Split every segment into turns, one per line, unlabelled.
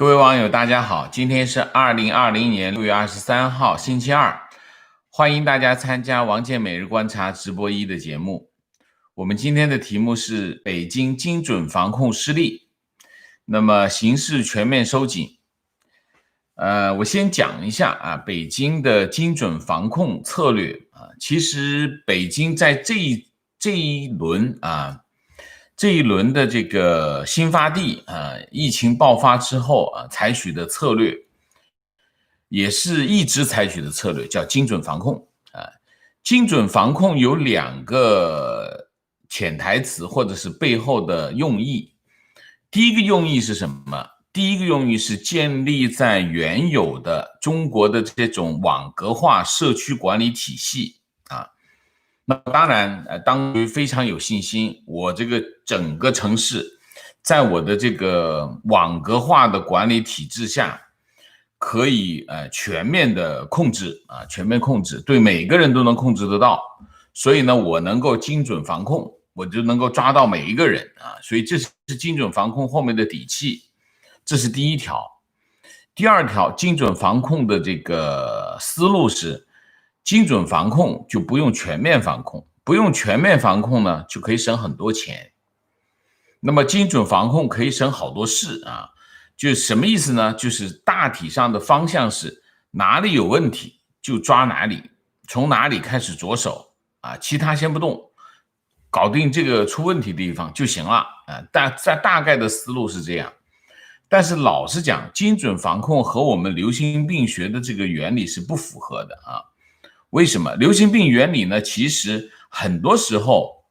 各位网友，大家好，今天是2020年6月23号，星期二，欢迎大家参加王健每日观察直播1的节目。我们今天的题目是北京精准防控失利，那么形势全面收紧。我先讲一下北京的精准防控策略其实北京在这一轮的这个新发地疫情爆发之后采取的策略，也是一直采取的策略，叫精准防控精准防控有2个潜台词或者是背后的用意。第一个用意是什么？第一个用意是建立在原有的中国的这种网格化社区管理体系那当然当局非常有信心，我这个整个城市在我的这个网格化的管理体制下可以全面的控制全面控制，对每个人都能控制得到，所以呢我能够精准防控，我就能够抓到每一个人所以这是精准防控后面的底气，这是第一条。第二条，精准防控的这个思路是精准防控就不用全面防控，不用全面防控呢就可以省很多钱。那么精准防控可以省好多事就什么意思呢？就是大体上的方向是哪里有问题就抓哪里，从哪里开始着手其他先不动，搞定这个出问题的地方就行了大概的思路是这样。但是老实讲，精准防控和我们流行病学的这个原理是不符合的为什么？流行病原理呢，其实很多时候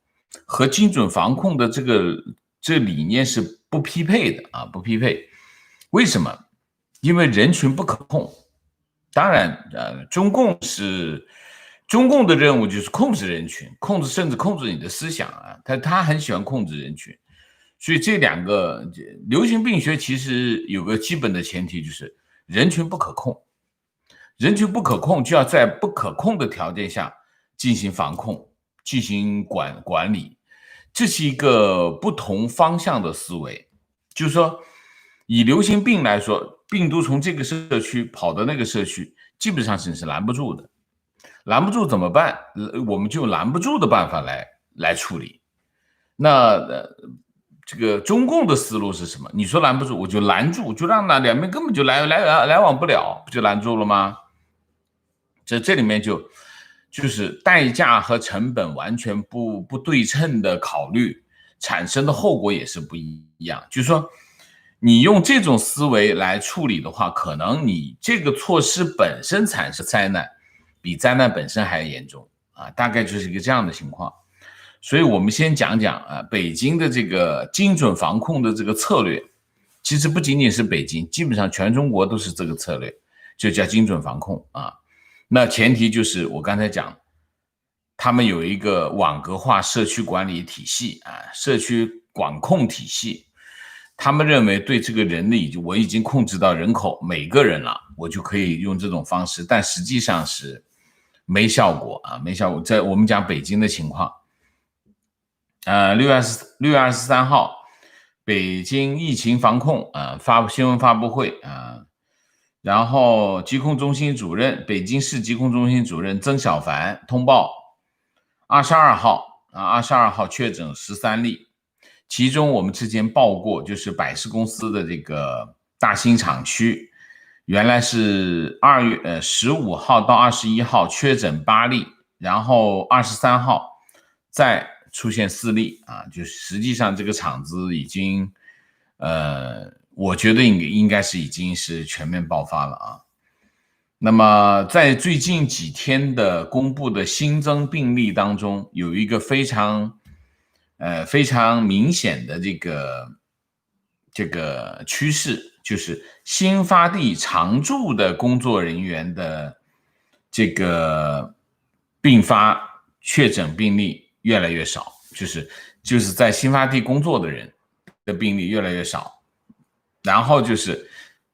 和精准防控的这理念是不匹配的不匹配。为什么？因为人群不可控。当然中共的任务就是控制人群，甚至控制你的思想他很喜欢控制人群。所以这2个流行病学其实有个基本的前提，就是人群不可控。人群不可控就要在不可控的条件下进行防控，进行管理，这是一个不同方向的思维。就是说以流行病来说，病毒从这个社区跑到那个社区基本上是拦不住的。拦不住怎么办？我们就拦不住的办法来处理。那这个中共的思路是什么？你说拦不住，我就拦住，就让那两边根本就来往不了，不就拦住了吗？这里面就是代价和成本完全不对称的考虑，产生的后果也是不一样。就是说你用这种思维来处理的话，可能你这个措施本身产生灾难比灾难本身还严重大概就是一个这样的情况。所以我们先讲讲北京的这个精准防控的这个策略，其实不仅仅是北京，基本上全中国都是这个策略，就叫精准防控那前提就是我刚才讲，他们有一个网格化社区管理体系社区管控体系，他们认为对这个人我已经控制到人口每个人了，我就可以用这种方式，但实际上是没效果没效果。在我们讲北京的情况6月23号北京疫情防控新闻发布会然后疾控中心主任北京市疾控中心主任曾小凡通报22号确诊13例，其中我们之前报过，就是百事公司的这个大兴厂区，原来是2月15号到21号确诊8例，然后23号再出现4例就实际上这个厂子已经我觉得应该是已经是全面爆发了那么在最近几天的公布的新增病例当中，有一个非常明显的这个趋势，就是新发地常住的工作人员的这个并发确诊病例越来越少，就是在新发地工作的人的病例越来越少，然后就是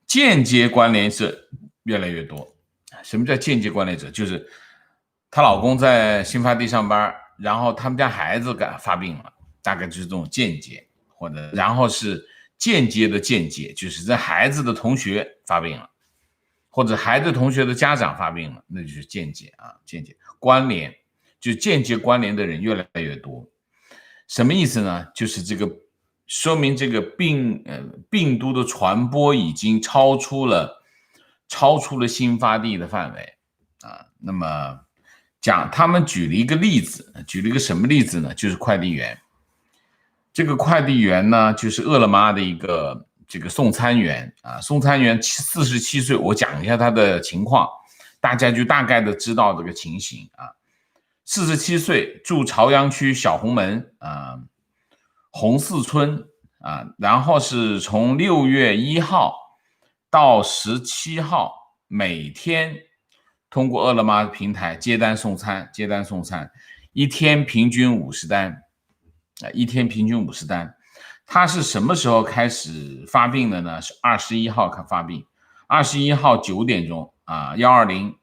间接关联者越来越多。什么叫间接关联者？就是她老公在新发地上班，然后他们家孩子发病了，大概就是这种间接，或者然后是间接的间接，就是这孩子的同学发病了，或者孩子同学的家长发病了，那就是间接啊，间接关联，就间接关联的人越来越多。什么意思呢？就是这个说明这个病毒的传播已经超出了新发地的范围啊。那么他们举了一个例子，举了一个什么例子呢？就是快递员。这个快递员呢，就是饿了么的一个这个送餐员啊，送餐员47岁，我讲一下他的情况，大家就大概的知道这个情形啊。47岁，住朝阳区小红门啊，红四村啊，然后是从6月1号到17号，每天通过饿了么平台接单送餐，一天平均50单。一天平均50单，他是什么时候开始发病的呢？是21号发病，21号9点钟啊，120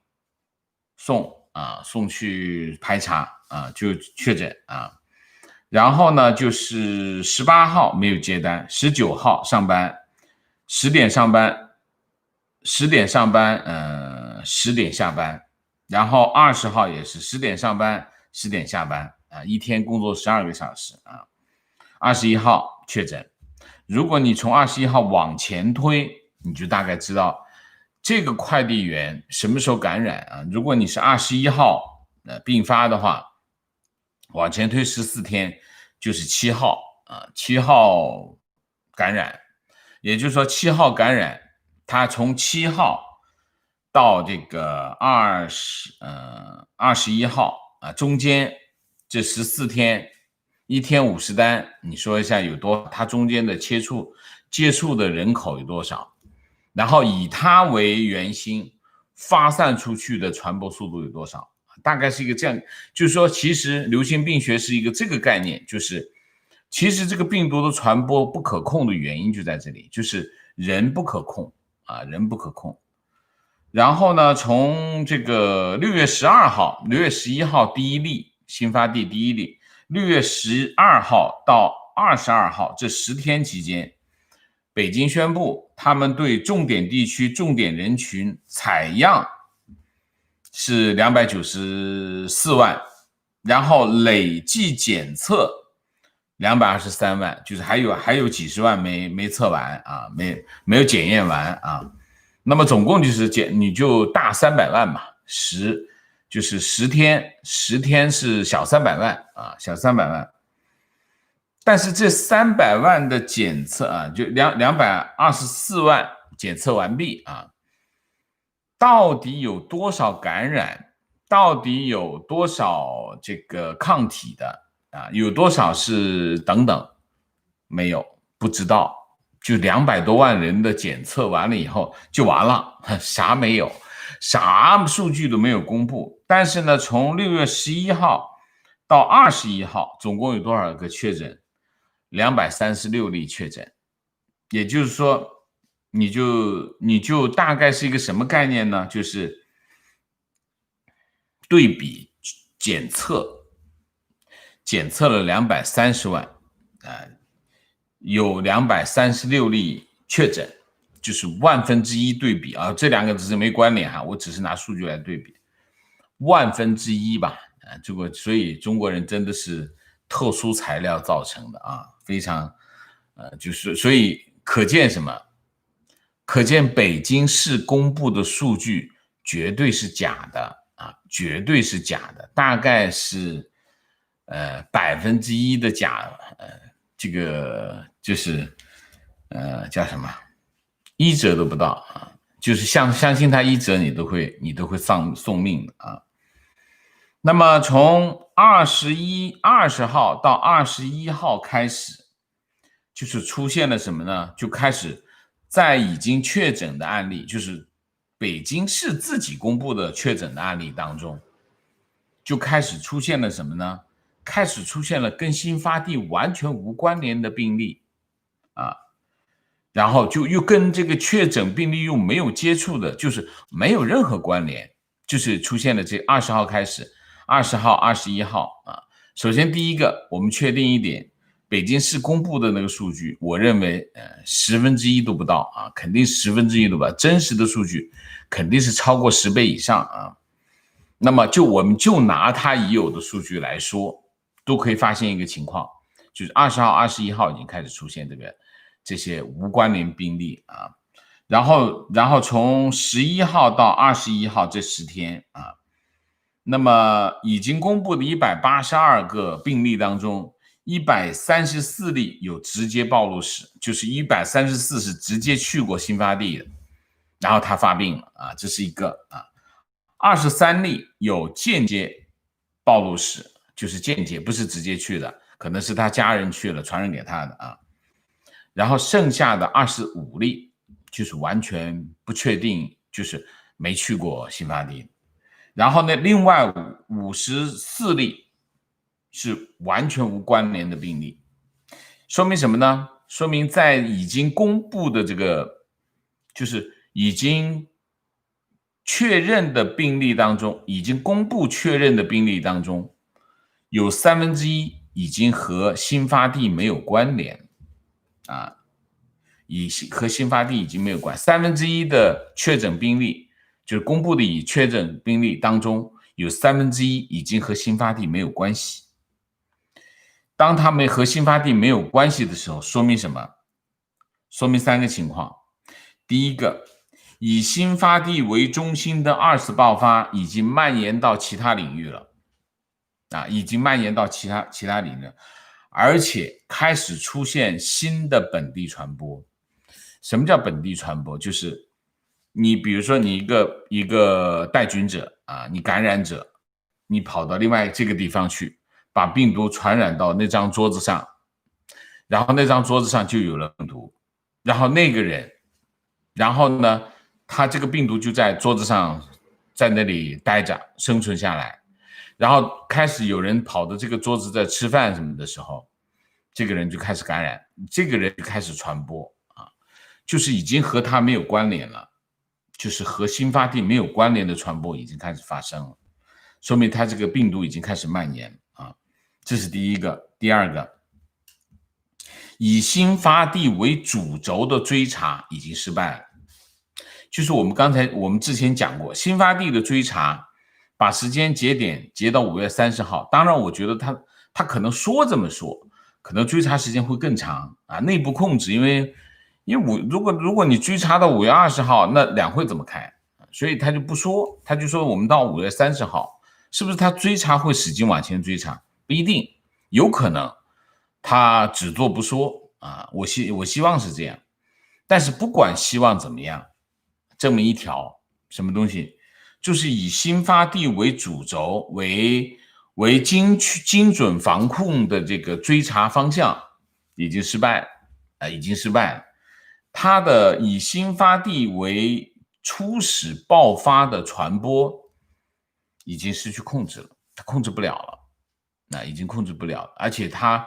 送去排查啊，就确诊啊。然后呢，就是18号没有接单，19号上班，10点上班，10点下班，然后20号也是10点上班，10点下班。一天工作12个小时啊，21号确诊。如果你从21号往前推，你就大概知道这个快递员什么时候感染啊？如果你是21号并发的话，往前推14天就是7号啊，7号感染，也就是说7号感染，他从7号到这个21号啊，中间这14天，一天50单，你说一下有多？它中间的接触的人口有多少？然后以它为圆心发散出去的传播速度有多少？大概是一个这样，就是说，其实流行病学是一个这个概念，就是其实这个病毒的传播不可控的原因就在这里，就是人不可控啊，人不可控。然后呢，从这个6月12号、6月11号第一例。新发地第一例，6月12号到22号这10天期间，北京宣布他们对重点地区、重点人群采样是294万，然后累计检测223万，就是还有几十万没测完啊，没有检验完啊。那么总共就是你就大300万嘛，10天是小300万啊，小300万。但是这300万的检测啊，就224万检测完毕啊，到底有多少感染？到底有多少这个抗体的啊？有多少是等等？没有，不知道。就200多万人的检测完了以后就完了，啥没有。啥数据都没有公布，但是呢，从6月11号到21号，总共有多少个确诊？236例确诊，也就是说，你就大概是一个什么概念呢？就是对比检测了230万，有236例确诊。就是1/1000对比啊，这两个只是没关联哈，我只是拿数据来对比，1/1000吧，这个所以中国人真的是特殊材料造成的啊，非常就是所以可见什么？可见北京市公布的数据绝对是假的啊，绝对是假的，大概是1%的假，这个就是叫什么？1折都不到啊，就是相信他1折你都会送命的啊。那么从20号到21号开始，就是出现了什么呢？就开始在已经确诊的案例，就是北京市自己公布的确诊的案例当中，就开始出现了什么呢？开始出现了跟新发地完全无关联的病例啊。然后就又跟这个确诊病例又没有接触的，就是没有任何关联，就是出现了这20号开始，20号、21号啊。首先第一个，我们确定一点，北京市公布的那个数据，我认为1/10都不到啊，肯定1/10都不到，真实的数据肯定是超过10倍以上啊。那么我们就拿它已有的数据来说，都可以发现一个情况，就是20号、21号已经开始出现这些无关联病例啊，然后从11号到21号这10天啊，那么已经公布的182个病例当中，134例有直接暴露史，就是134是直接去过新发地的，然后他发病了啊，这是一个啊。23例有间接暴露史，就是间接，不是直接去的，可能是他家人去了传染给他的啊。然后剩下的25例就是完全不确定，就是没去过新发地。然后呢，另外54例是完全无关联的病例，说明什么呢？说明在已经公布的这个，就是已经确认的病例当中，已经公布确认的病例当中，有1/3已经和新发地没有关联啊，和新发地已经没有关，1/3的确诊病例，就是公布的已确诊病例当中，有1/3已经和新发地没有关系。当他们和新发地没有关系的时候，说明什么？说明3个情况。第一个，以新发地为中心的2次爆发已经蔓延到其他领域了，已经蔓延到其他领域了，而且开始出现新的本地传播。什么叫本地传播？就是你比如说你一个带菌者啊，你感染者，你跑到另外这个地方去，把病毒传染到那张桌子上，然后那张桌子上就有了病毒，然后那个人，然后呢，他这个病毒就在桌子上，在那里待着，生存下来，然后开始有人跑到这个桌子在吃饭什么的时候，这个人就开始感染，这个人就开始传播啊，就是已经和他没有关联了，就是和新发地没有关联的传播已经开始发生了，说明他这个病毒已经开始蔓延啊，这是第一个。第二个，以新发地为主轴的追查已经失败了，就是我们之前讲过，新发地的追查把时间节点截到5月30号，当然我觉得他可能说这么说，可能追查时间会更长啊，内部控制，因为如果你追查到5月20号，那两会怎么开？所以他就不说，他就说我们到5月30号，是不是他追查会使劲往前追查？不一定，有可能他只做不说啊，我希望是这样，但是不管希望怎么样，这么一条什么东西，就是以新发地为主轴，为精准防控的这个追查方向已经失败了，已经失败了。它的以新发地为初始爆发的传播已经失去控制了，它控制不了了，已经控制不了了，而且它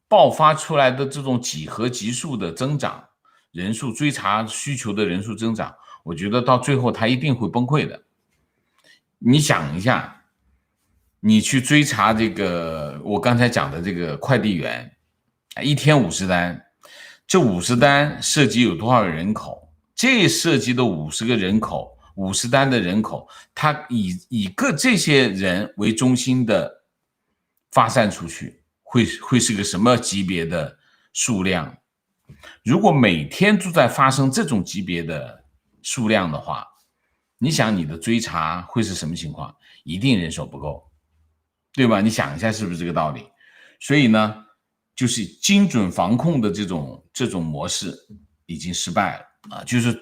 爆发出来的这种几何级数的增长，人数追查需求的人数增长，我觉得到最后它一定会崩溃的。你想一下，你去追查这个我刚才讲的这个快递员，一天50单，这50单涉及有多少人口？这涉及的50个人口，50单的人口，他以这些人为中心的发散出去，会是个什么级别的数量？如果每天都在发生这种级别的数量的话，你想你的追查会是什么情况？一定人手不够，对吧？你想一下是不是这个道理？所以呢，就是精准防控的这种模式已经失败了啊，就是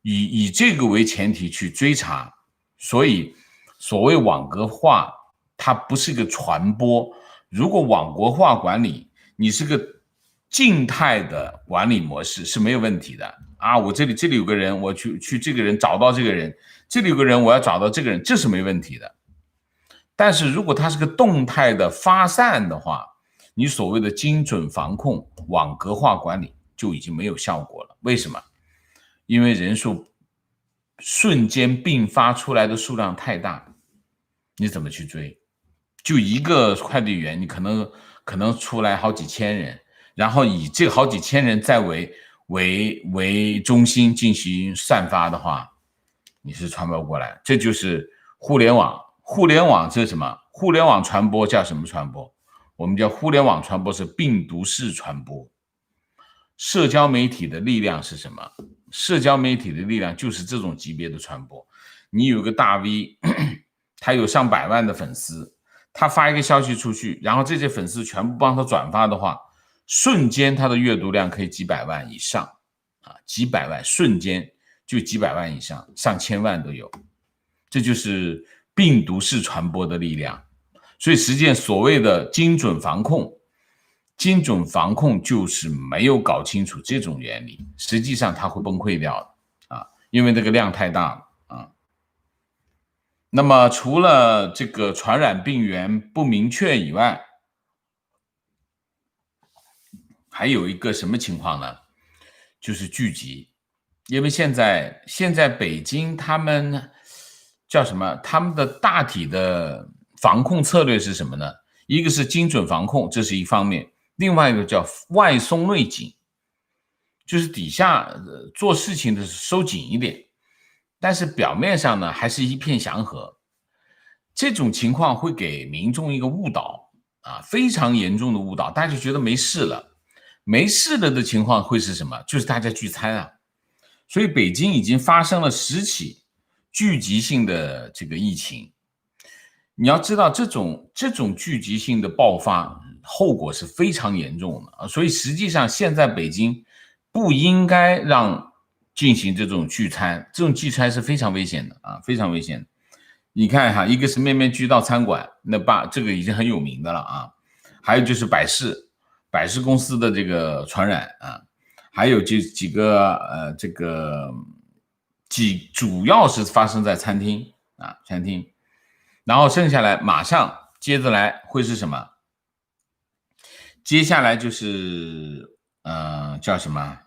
以这个为前提去追查，所以所谓网格化，它不是个传播。如果网格化管理，你是个静态的管理模式是没有问题的啊。我这里有个人，我去这个人找到这个人，这里有个人，我要找到这个人，这是没问题的。但是如果它是个动态的发散的话，你所谓的精准防控、网格化管理就已经没有效果了。为什么？因为人数瞬间并发出来的数量太大，你怎么去追？就一个快递员，你可能出来好几千人，然后以这好几千人再为中心进行散发的话，你是传播过来。这就是互联网。互联网这是什么？互联网传播叫什么传播？我们叫互联网传播是病毒式传播。社交媒体的力量是什么？社交媒体的力量就是这种级别的传播。你有个大 V， 他有上百万的粉丝，他发一个消息出去，然后这些粉丝全部帮他转发的话，瞬间他的阅读量可以几百万以上啊，几百万，瞬间就几百万以上，上千万都有。这就是病毒式传播的力量。所以实际上所谓的精准防控就是没有搞清楚这种原理，实际上它会崩溃掉的啊，因为这个量太大了啊。那么除了这个传染病源不明确以外，还有一个什么情况呢？就是聚集。因为现在北京他们叫什么？他们的大体的防控策略是什么呢？一个是精准防控，这是一方面；另外一个叫外松内紧，就是底下做事情的收紧一点，但是表面上呢还是一片祥和。这种情况会给民众一个误导啊，非常严重的误导，大家就觉得没事了。没事了的情况会是什么？就是大家聚餐啊。所以北京已经发生了10起聚集性的这个疫情。你要知道这种聚集性的爆发后果是非常严重的啊，所以实际上现在北京不应该让进行这种聚餐，这种聚餐是非常危险的啊，非常危险的。你看哈，一个是面面俱到餐馆，这个已经很有名的了啊，还有就是百事公司的这个传染啊，还有这几个主要是发生在餐厅啊，餐厅。然后剩下来马上接着来会是什么？接下来就是叫什么？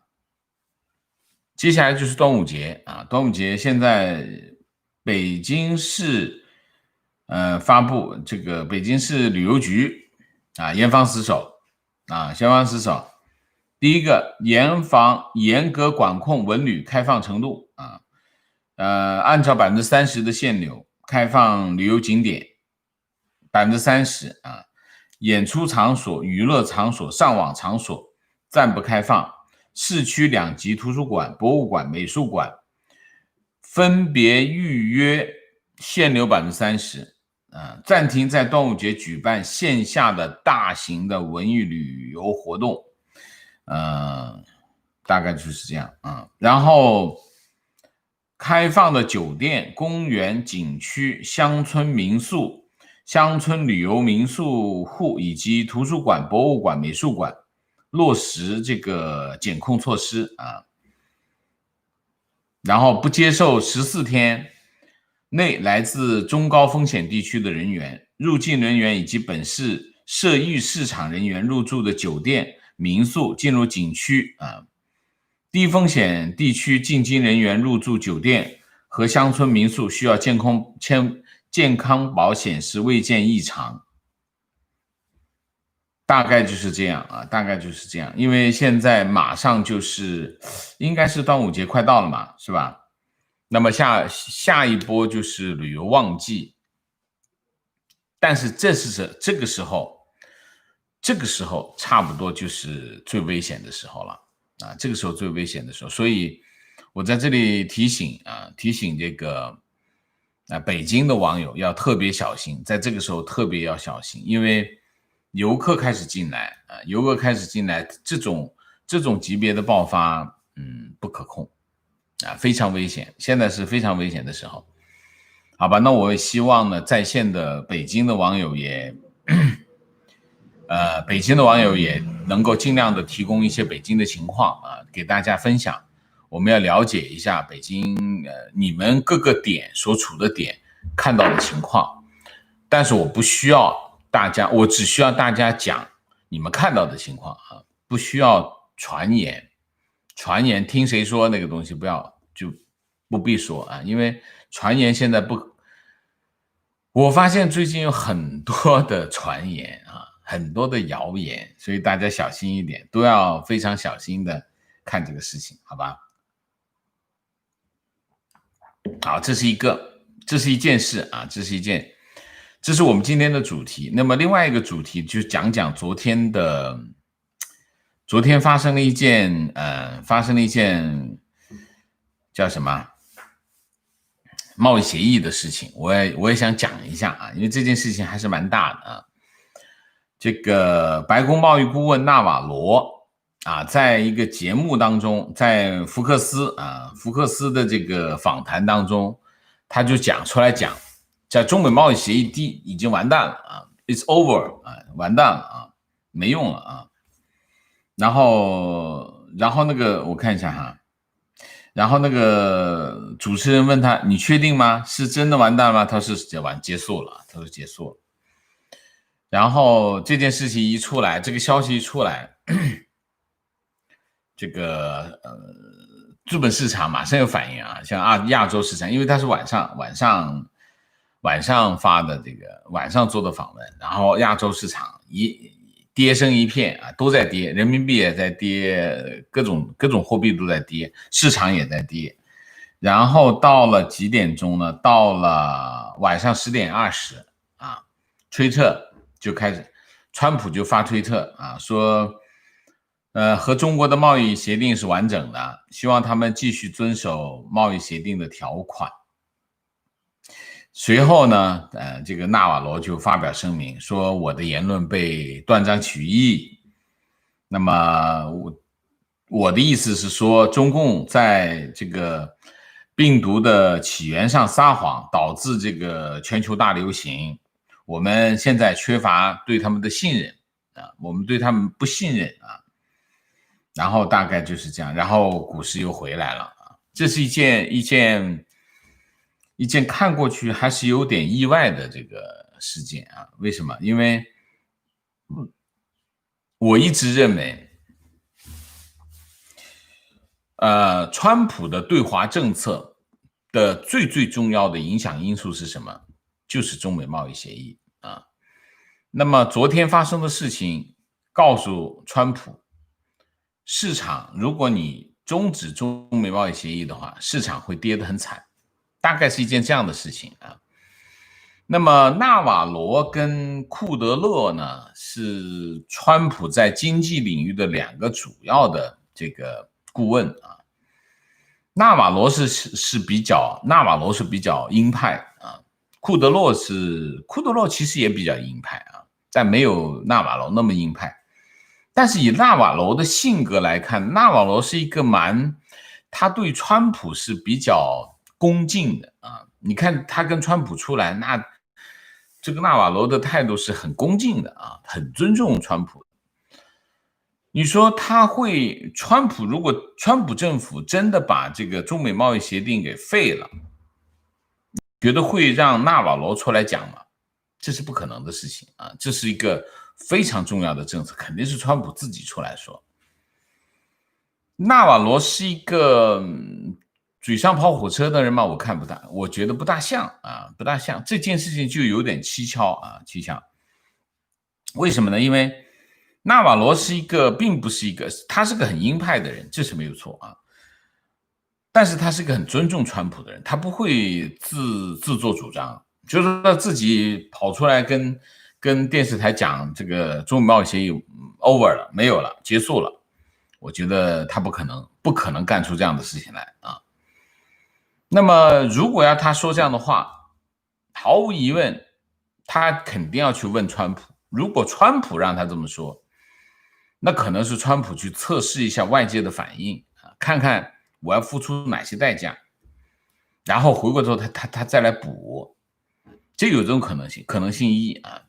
接下来就是端午节啊！端午节现在北京市发布这个北京市旅游局啊严防死守啊，严防死守。第一个严格管控文旅开放程度啊，按照30%的限流开放旅游景点30%啊，演出场所、娱乐场所、上网场所暂不开放。市区2级图书馆、博物馆、美术馆分别预约限流30%，暂停在端午节举办线下的大型的文艺旅游活动，大概就是这样啊。然后开放的酒店、公园、景区、乡村民宿、乡村旅游民宿户以及图书馆、博物馆、美术馆落实这个检控措施啊，然后不接受14天内来自中高风险地区的人员、入境人员以及本市涉疫市场人员入住的酒店、民宿、进入景区啊。低风险地区进京人员入住酒店和乡村民宿需要健康宝显示未见异常。大概就是这样啊，大概就是这样。因为现在马上就是应该是端午节快到了嘛，是吧？那么下一波就是旅游旺季，但是这个时候差不多就是最危险的时候了啊，这个时候最危险的时候，所以我在这里提醒这个北京的网友要特别小心，在这个时候特别要小心，因为游客开始进来啊，这种级别的爆发，不可控啊，非常危险，现在是非常危险的时候。好吧，那我也希望呢，在线的北京的网友也能够尽量的提供一些北京的情况啊，给大家分享。我们要了解一下北京你们各个点所处的点看到的情况，但是我不需要大家，我只需要大家讲你们看到的情况啊，不需要传言听谁说那个东西不必说啊，因为传言现在我发现最近有很多的传言啊，很多的谣言，所以大家小心一点，都要非常小心的看这个事情，好吧？好，这是一件事啊，这是我们今天的主题。那么另外一个主题就讲讲昨天发生了一件叫什么贸易协议的事情，我也想讲一下啊，因为这件事情还是蛮大的啊。这个白宫贸易顾问纳瓦罗啊，在一个节目当中，在福克斯的这个访谈当中，他就讲，在中美贸易协议已经完蛋了啊 ，it's over 啊，完蛋了啊，没用了啊。然后那个我看一下哈，然后那个主持人问他，你确定吗？是真的完蛋吗？他说结束了。然后这件事情一出来，这个消息一出来，这个资本市场马上有反应啊，像亚洲市场，因为它是晚上发的这个晚上做的访问，然后亚洲市场跌声一片啊，都在跌，人民币也在跌，各种货币都在跌，市场也在跌。然后到了几点钟呢？到了晚上10点20啊，推特就开始，川普就发推特啊，说和中国的贸易协定是完整的，希望他们继续遵守贸易协定的条款。随后呢，这个纳瓦罗就发表声明说，我的言论被断章取义。那么我的意思是说，中共在这个病毒的起源上撒谎，导致这个全球大流行。我们现在缺乏对他们的信任啊，我们对他们不信任啊。然后大概就是这样，然后股市又回来了啊。这是一件看过去还是有点意外的这个事件啊。为什么？因为我一直认为川普的对华政策的最重要的影响因素是什么？就是中美贸易协议啊。那么昨天发生的事情告诉川普，市场如果你终止中美贸易协议的话，市场会跌得很惨，大概是一件这样的事情啊。那么纳瓦罗跟库德勒呢，是川普在经济领域的2个主要的这个顾问啊。纳瓦罗是比较鹰派啊，库德勒其实也比较鹰派啊，但没有纳瓦罗那么鹰派。但是以纳瓦罗的性格来看，纳瓦罗是一个他对川普是比较恭敬的啊。你看他跟川普出来，那这个纳瓦罗的态度是很恭敬的啊，很尊重川普。你说如果川普政府真的把这个中美贸易协定给废了，觉得会让纳瓦罗出来讲吗？这是不可能的事情啊，这是一个非常重要的政策，肯定是川普自己出来说。纳瓦罗是一个嘴上跑火车的人吗？我觉得不大像啊，不大像。这件事情就有点蹊跷。为什么呢？因为纳瓦罗并不是他是个很鹰派的人，这是没有错啊。但是他是个很尊重川普的人，他不会自作主张，就是说自己跑出来跟电视台讲这个中美贸易协议 over 了，没有了，结束了。我觉得他不可能干出这样的事情来啊。那么如果要他说这样的话，毫无疑问他肯定要去问川普。如果川普让他这么说，那可能是川普去测试一下外界的反应啊，看看我要付出哪些代价，然后回过头他再来补。这有这种可能性。可能性1啊，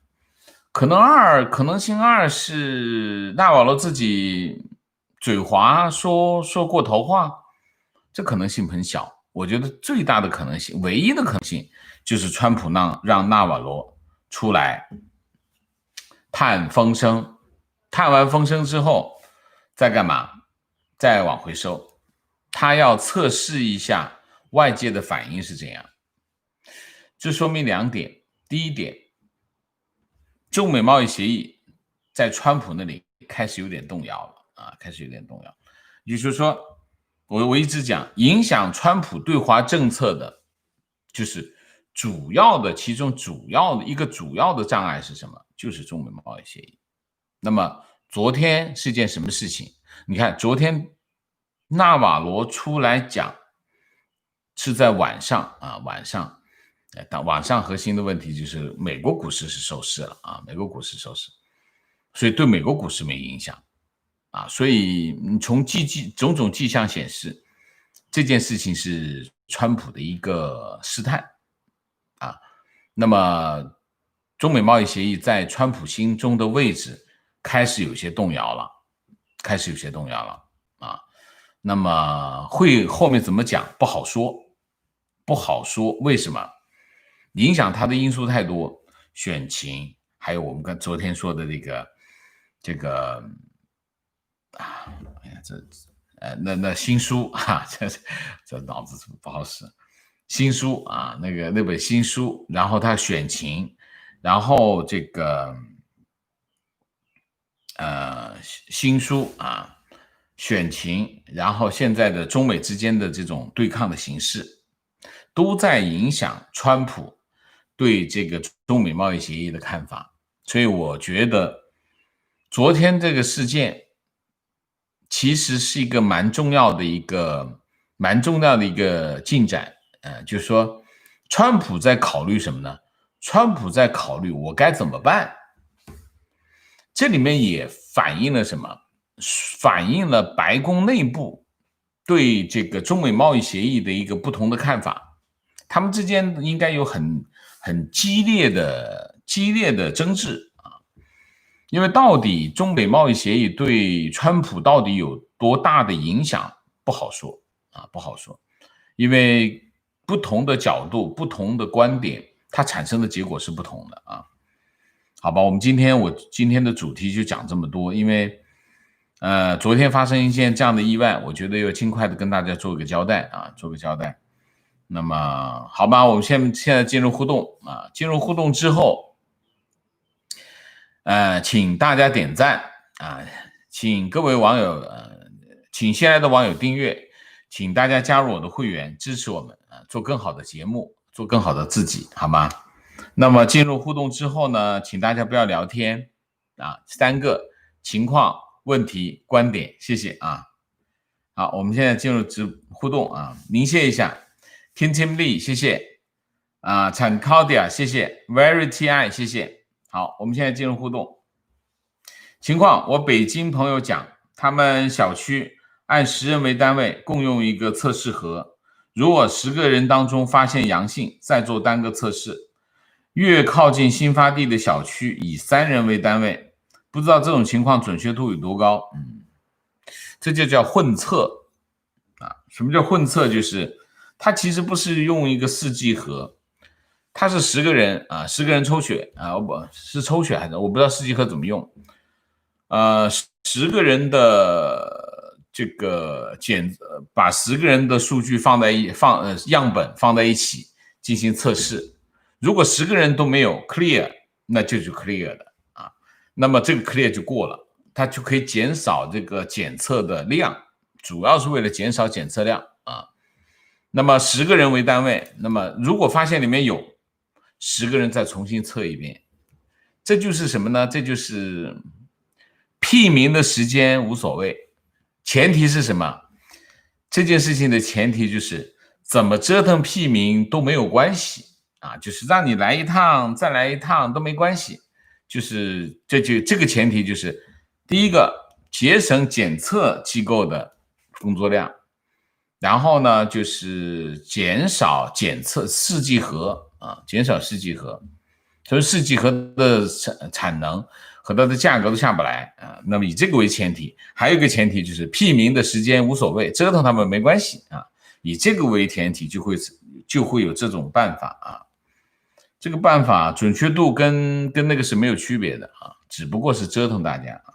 可能性2是纳瓦罗自己嘴滑说过头话，这可能性很小。我觉得最大的可能性，唯一的可能性就是川普让纳瓦罗出来探风声，探完风声之后再干嘛？再往回收。他要测试一下外界的反应是怎样。这说明2点。第一点，中美贸易协议在川普那里开始有点动摇了啊，开始有点动摇。也就是说，我一直讲，影响川普对华政策的，就是其中主要的障碍是什么？就是中美贸易协议。那么昨天是件什么事情？你看，昨天纳瓦罗出来讲，是在晚上啊，晚上核心的问题就是美国股市是收市了啊，美国股市收市，所以对美国股市没影响啊，所以从种种迹象显示，这件事情是川普的一个试探啊。那么中美贸易协议在川普心中的位置开始有些动摇了，啊。那么后面怎么讲不好说，为什么？影响他的因素太多，选情，还有我们昨天说的这个啊，哎呀，那新书啊，这脑子不好使，新书啊，那本新书，然后他选情，然后这个新书啊，选情，然后现在的中美之间的这种对抗的形势，都在影响川普对这个中美贸易协议的看法。所以我觉得昨天这个事件其实是一个蛮重要的一个进展。就是说川普在考虑什么呢？川普在考虑我该怎么办。这里面也反映了什么？反映了白宫内部对这个中美贸易协议的一个不同的看法，他们之间应该有很激烈的争执啊。因为到底中美贸易协议对川普到底有多大的影响，不好说啊，不好说，因为不同的角度、不同的观点，它产生的结果是不同的啊。好吧，我今天的主题就讲这么多，因为昨天发生一件这样的意外，我觉得要尽快的跟大家做一个交代啊，做个交代。那么好吧，我们现在进入互动啊，进入互动之后，请大家点赞啊，请各位网友请新来的网友订阅，请大家加入我的会员，支持我们啊，做更好的节目，做更好的自己，好吗？那么进入互动之后呢，请大家不要聊天啊，3个情况、问题、观点，谢谢啊。好，我们现在进入互动啊，您谢一下 ，Tim Lee， 谢谢啊，产 Claudia， 谢谢 ，Very Ti， 谢谢。好，我们现在进入互动情况。我北京朋友讲，他们小区按10人为单位共用一个测试盒，如果10个人当中发现阳性，再做单个测试。越靠近新发地的小区以3人为单位，不知道这种情况准确度有多高？这就叫混测啊。什么叫混测？就是它其实不是用一个试剂盒，它是10个人啊，10个人抽血啊，不是抽血还是我不知道试剂盒怎么用。10个人的这个把10个人的数据样本放在一起进行测试。如果10个人都没有 clear， 那就是 clear 的啊，那么这个 clear 就过了，它就可以减少这个检测的量，主要是为了减少检测量啊。那么10个人为单位，那么如果发现里面有10个人再重新测一遍，这就是什么呢？这就是辟名的时间无所谓，前提是什么？这件事情的前提就是怎么折腾辟名都没有关系。就是让你来一趟再来一趟都没关系，就是这个前提就是第一个节省检测机构的工作量，然后呢就是减少检测试剂盒啊，减少试剂盒，所以试剂盒的产能和它的价格都下不来啊。那么以这个为前提，还有一个前提就是辟名的时间无所谓，折腾他们没关系啊。以这个为前提就会有这种办法啊。这个办法准确度跟那个是没有区别的啊，只不过是折腾大家啊。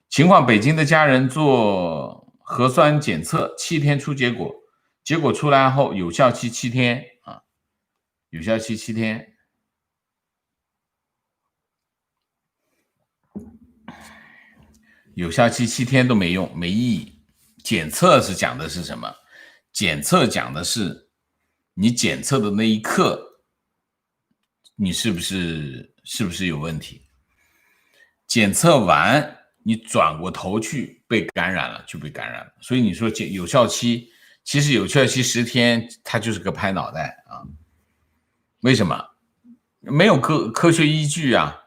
情况：北京的家人做核酸检测，7天出结果，结果出来后有效期7天啊，有效期7天。有效期7天都没用，没意义。检测是讲的是什么？检测讲的是你检测的那一刻，你是不是有问题？检测完，你转过头去被感染了，就被感染了。所以你说有效期，其实有效期10天，它就是个拍脑袋啊。为什么？没有科学依据啊。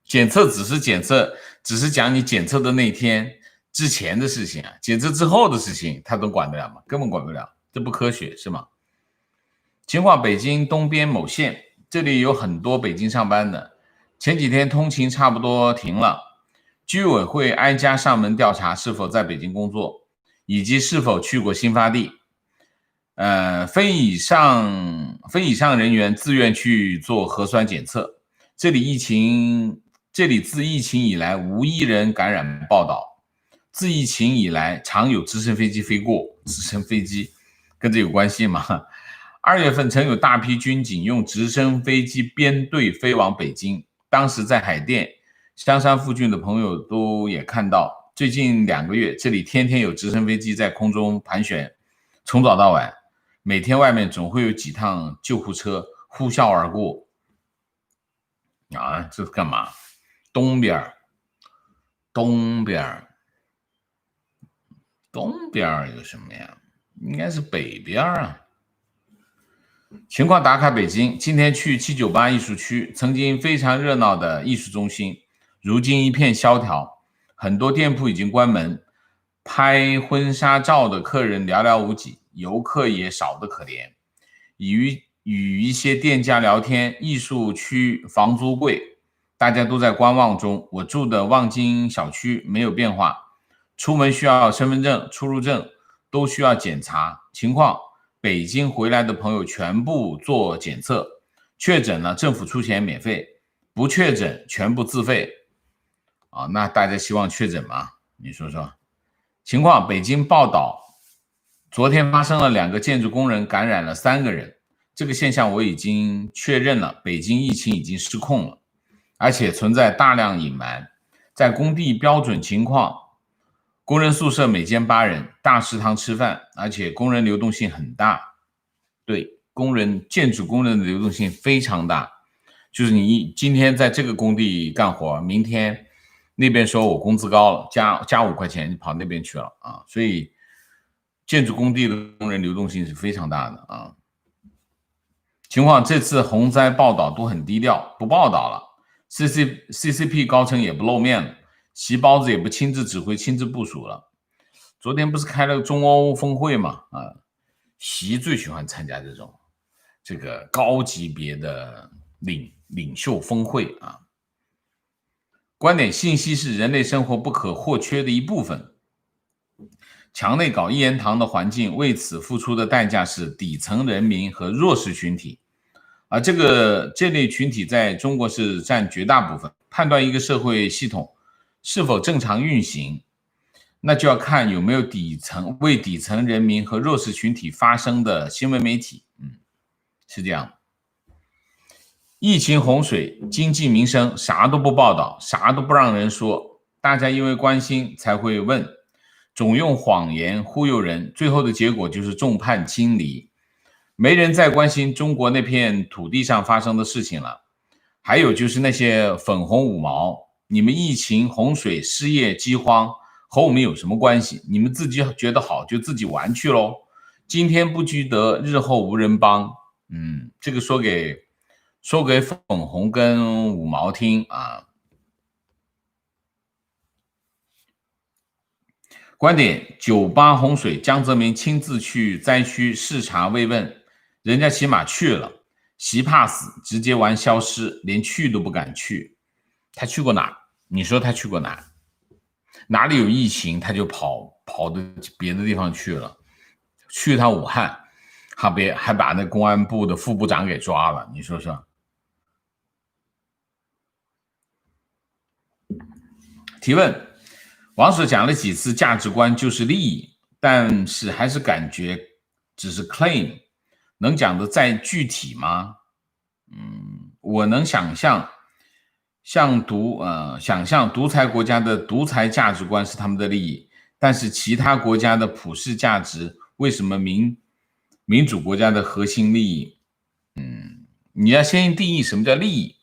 检测只是检测，只是讲你检测的那天之前的事情啊，检测之后的事情，他都管得了吗？根本管不了，这不科学是吗？情况：北京东边某县，这里有很多北京上班的，前几天通勤差不多停了，居委会挨家上门调查是否在北京工作，以及是否去过新发地。非以上人员自愿去做核酸检测。这里自疫情以来无一人感染报道。自疫情以来常有直升飞机飞过，直升飞机跟这有关系吗？2月份曾有大批军警用直升飞机编队飞往北京，当时在海淀、香山附近的朋友都也看到，最近2个月这里天天有直升飞机在空中盘旋，从早到晚，每天外面总会有几趟救护车呼啸而过。啊，这是干嘛？东边有什么呀？应该是北边啊。情况打卡北京，今天去798艺术区，曾经非常热闹的艺术中心，如今一片萧条，很多店铺已经关门，拍婚纱照的客人寥寥无几，游客也少得可怜。与一些店家聊天，艺术区房租贵，大家都在观望中。我住的望京小区没有变化，出门需要身份证、出入证都需要检查。情况：北京回来的朋友全部做检测，确诊了政府出钱免费，不确诊全部自费。那大家希望确诊吗？你说说。情况：北京报道，昨天发生了2个建筑工人感染了3个人。这个现象我已经确认了，北京疫情已经失控了，而且存在大量隐瞒。在工地标准情况，工人宿舍每间8人，大食堂吃饭，而且工人流动性很大。对，建筑工人的流动性非常大，就是你今天在这个工地干活，明天那边说我工资高了，加5块钱，你跑那边去了啊。所以建筑工地的工人流动性是非常大的啊。情况：这次洪灾报道都很低调，不报道了。CCP 高层也不露面了，习包子也不亲自指挥、亲自部署了。昨天不是开了个中欧峰会吗？习最喜欢参加这个高级别的领袖峰会啊。观点：信息是人类生活不可或缺的一部分。墙内搞一言堂的环境，为此付出的代价是底层人民和弱势群体。这类群体在中国是占绝大部分。判断一个社会系统是否正常运行，那就要看有没有为底层人民和弱势群体发声的新闻媒体。是这样。疫情、洪水、经济、民生，啥都不报道，啥都不让人说，大家因为关心才会问，总用谎言忽悠人，最后的结果就是众叛亲离。没人再关心中国那片土地上发生的事情了。还有就是那些粉红五毛，你们疫情、洪水、失业、饥荒和我们有什么关系？你们自己觉得好就自己玩去咯，今天不积德，日后无人帮。这个说给粉红跟五毛听啊。观点：98洪水，江泽民亲自去灾区视察慰问，人家起码去了，习怕死，直接玩消失，连去都不敢去。他去过哪？你说他去过哪？哪里有疫情他就跑到别的地方去了，去趟武汉，还把那公安部的副部长给抓了，你说说。提问：王所讲了几次价值观就是利益，但是还是感觉只是 claim， 能讲的再具体吗？我能想象想象独裁国家的独裁价值观是他们的利益，但是其他国家的普世价值为什么民主国家的核心利益？你要先定义什么叫利益。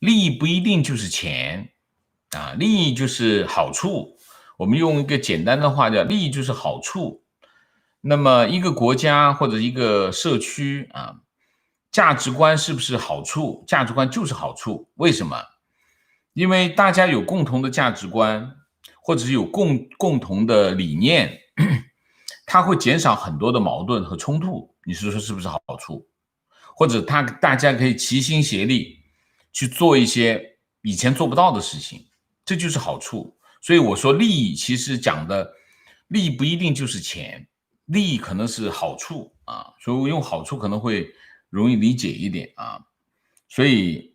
利益不一定就是钱啊，利益就是好处。我们用一个简单的话叫利益就是好处。那么一个国家或者一个社区啊，价值观是不是好处？价值观就是好处。为什么？因为大家有共同的价值观，或者是有共同的理念，它会减少很多的矛盾和冲突。你说是不是好处？或者大家可以齐心协力去做一些以前做不到的事情，这就是好处。所以我说利益其实讲的利益不一定就是钱，利益可能是好处啊，所以我用好处可能会容易理解一点啊。所以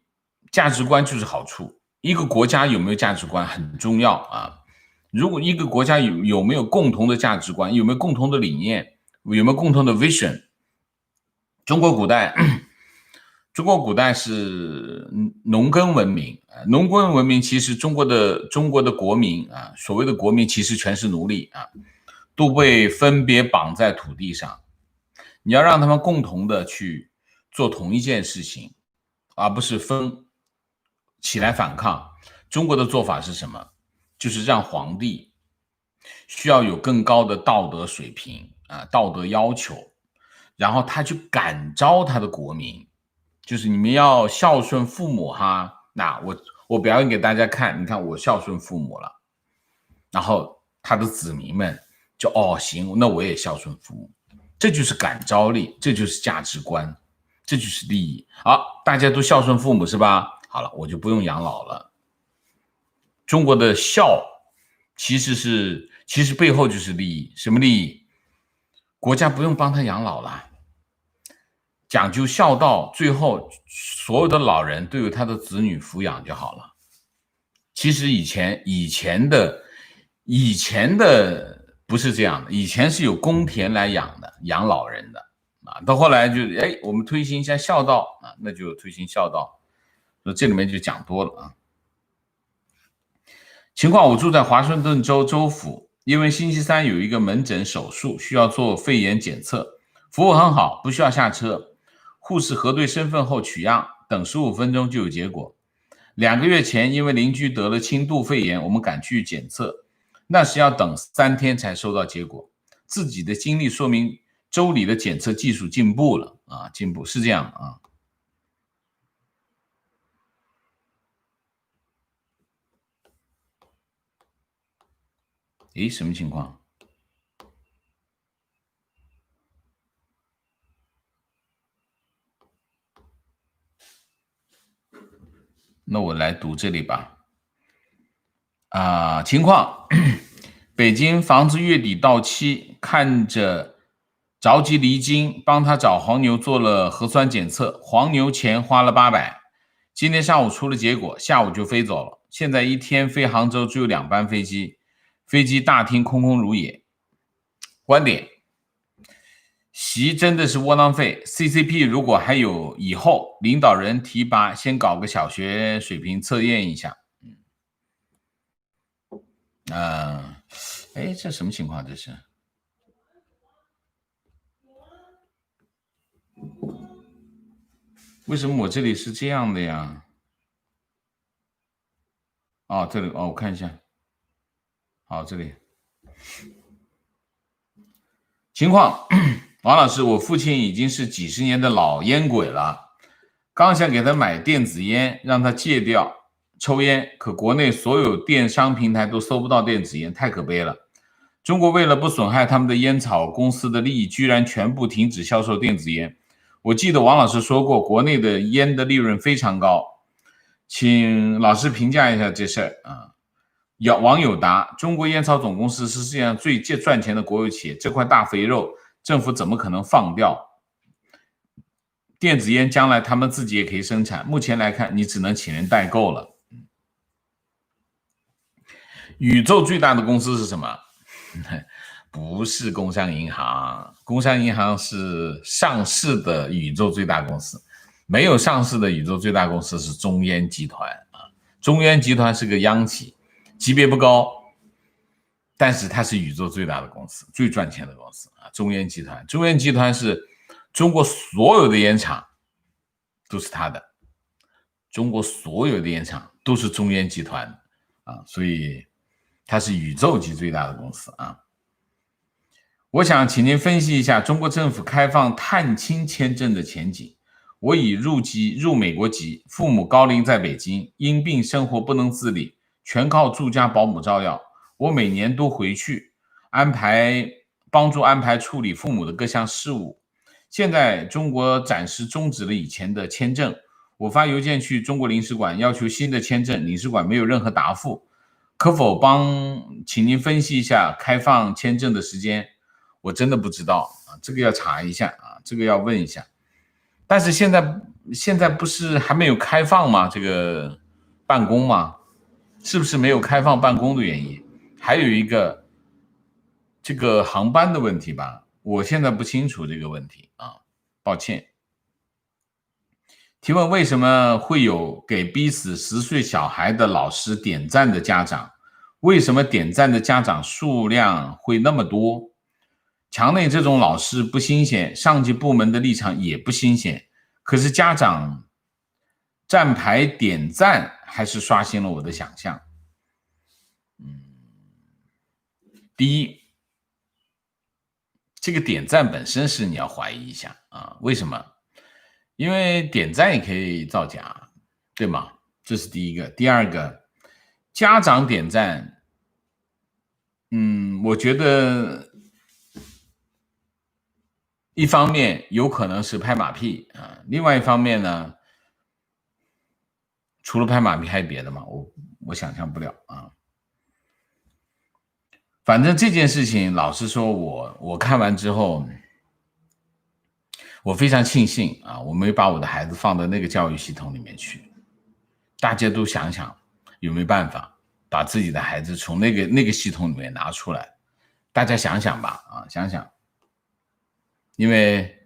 价值观就是好处，一个国家有没有价值观很重要啊。如果一个国家有没有共同的价值观，有没有共同的理念，有没有共同的 vision。中国古代是农耕文明，农耕文明其实中国的国民啊，所谓的国民其实全是奴隶啊，都被分别绑在土地上。你要让他们共同的去做同一件事情，而不是分起来反抗。中国的做法是什么？就是让皇帝需要有更高的道德水平啊，道德要求，然后他去感召他的国民，就是你们要孝顺父母哈。那我表演给大家看，你看我孝顺父母了，然后他的子民们就行，那我也孝顺父母。这就是感召力，这就是价值观，这就是利益。好，大家都孝顺父母是吧？好了，我就不用养老了。中国的孝其实背后就是利益。什么利益？国家不用帮他养老了，讲究孝道，最后所有的老人都由他的子女抚养就好了。其实以前的不是这样的，以前是有公田来养老人的啊。到后来就我们推行一下孝道啊，那就推行孝道。那这里面就讲多了啊。情况，我住在华盛顿州州府，因为星期三有一个门诊手术需要做肺炎检测，服务很好，不需要下车。护士核对身份后取样，等15分钟就有结果。2个月前，因为邻居得了轻度肺炎，我们赶去检测，那时要等3天才收到结果。自己的经历说明州里的检测技术进步了啊，进步是这样啊。什么情况？那我来读这里吧。情况，北京房子月底到期，看着着急离京，帮他找黄牛做了核酸检测，黄牛钱花了800，今天上午出了结果，下午就飞走了。现在一天飞杭州只有2班飞机，飞机大厅空空如也。观点，习真的是窝囊废。 CCP 如果还有以后，领导人提拔先搞个小学水平测验一下。这什么情况？这是为什么我这里是这样的呀？这里我看一下。好，这里情况，王老师，我父亲已经是几十年的老烟鬼了，刚想给他买电子烟，让他戒掉抽烟，可国内所有电商平台都搜不到电子烟，太可悲了。中国为了不损害他们的烟草公司的利益，居然全部停止销售电子烟。我记得王老师说过，国内的烟的利润非常高，请老师评价一下这事儿啊。网友答：中国烟草总公司是世界上最赚钱的国有企业，这块大肥肉政府怎么可能放掉？电子烟将来他们自己也可以生产，目前来看你只能请人代购了。宇宙最大的公司是什么？不是工商银行，工商银行是上市的宇宙最大公司，没有上市的宇宙最大公司是中烟集团啊。中原集团是个央企，级别不高，但是它是宇宙最大的公司，最赚钱的公司啊。中原集团，中原集团是中国所有的烟厂都是它的，中国所有的烟厂都是中原集团啊，所以它是宇宙级最大的公司啊。我想请您分析一下中国政府开放探亲签证的前景。我已入美国籍，父母高龄在北京，因病生活不能自理，全靠住家保姆照料。我每年都回去帮助安排处理父母的各项事务。现在中国暂时终止了以前的签证，我发邮件去中国领事馆要求新的签证，领事馆没有任何答复。可否请您分析一下开放签证的时间？我真的不知道啊，这个要查一下啊，这个要问一下。但是现在不是还没有开放吗？这个办公吗？是不是没有开放办公的原因？还有一个这个航班的问题吧，我现在不清楚这个问题啊，抱歉。提问：为什么会有给逼死10岁小孩的老师点赞的家长？为什么点赞的家长数量会那么多？墙内这种老师不新鲜，上级部门的立场也不新鲜，可是家长站牌点赞还是刷新了我的想象。第一，这个点赞本身是你要怀疑一下啊，为什么？因为点赞也可以造假，对吗？这是第一个。第二个，家长点赞，我觉得一方面有可能是拍马屁啊，另外一方面呢，除了拍马屁还有别的吗？我想象不了啊。反正这件事情，老实说，我看完之后，我非常庆幸啊，我没把我的孩子放到那个教育系统里面去。大家都想想有没有办法把自己的孩子从那个系统里面拿出来，大家想想吧啊，想想。因为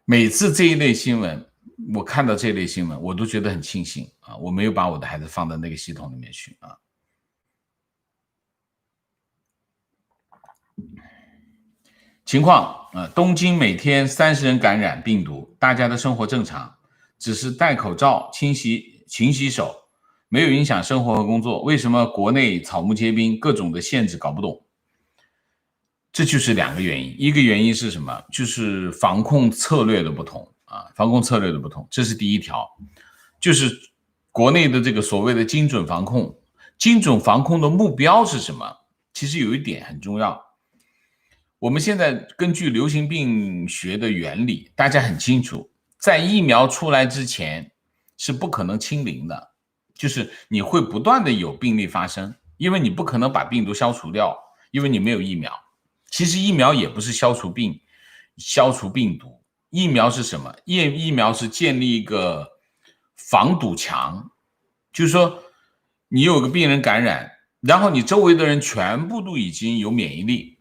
每次这一类新闻，我看到这类新闻，我都觉得很庆幸啊，我没有把我的孩子放到那个系统里面去啊。情况东京每天30人感染病毒，大家的生活正常，只是戴口罩、勤洗手，没有影响生活和工作。为什么国内草木皆兵，各种的限制搞不懂？这就是2个原因，一个原因是什么？就是防控策略的不同啊，防控策略的不同，这是第一条。就是国内的这个所谓的精准防控，精准防控的目标是什么？其实有一点很重要。我们现在根据流行病学的原理，大家很清楚，在疫苗出来之前是不可能清零的，就是你会不断的有病例发生，因为你不可能把病毒消除掉，因为你没有疫苗。其实疫苗也不是消除病毒，疫苗是什么？疫苗是建立一个防堵墙，就是说你有个病人感染，然后你周围的人全部都已经有免疫力，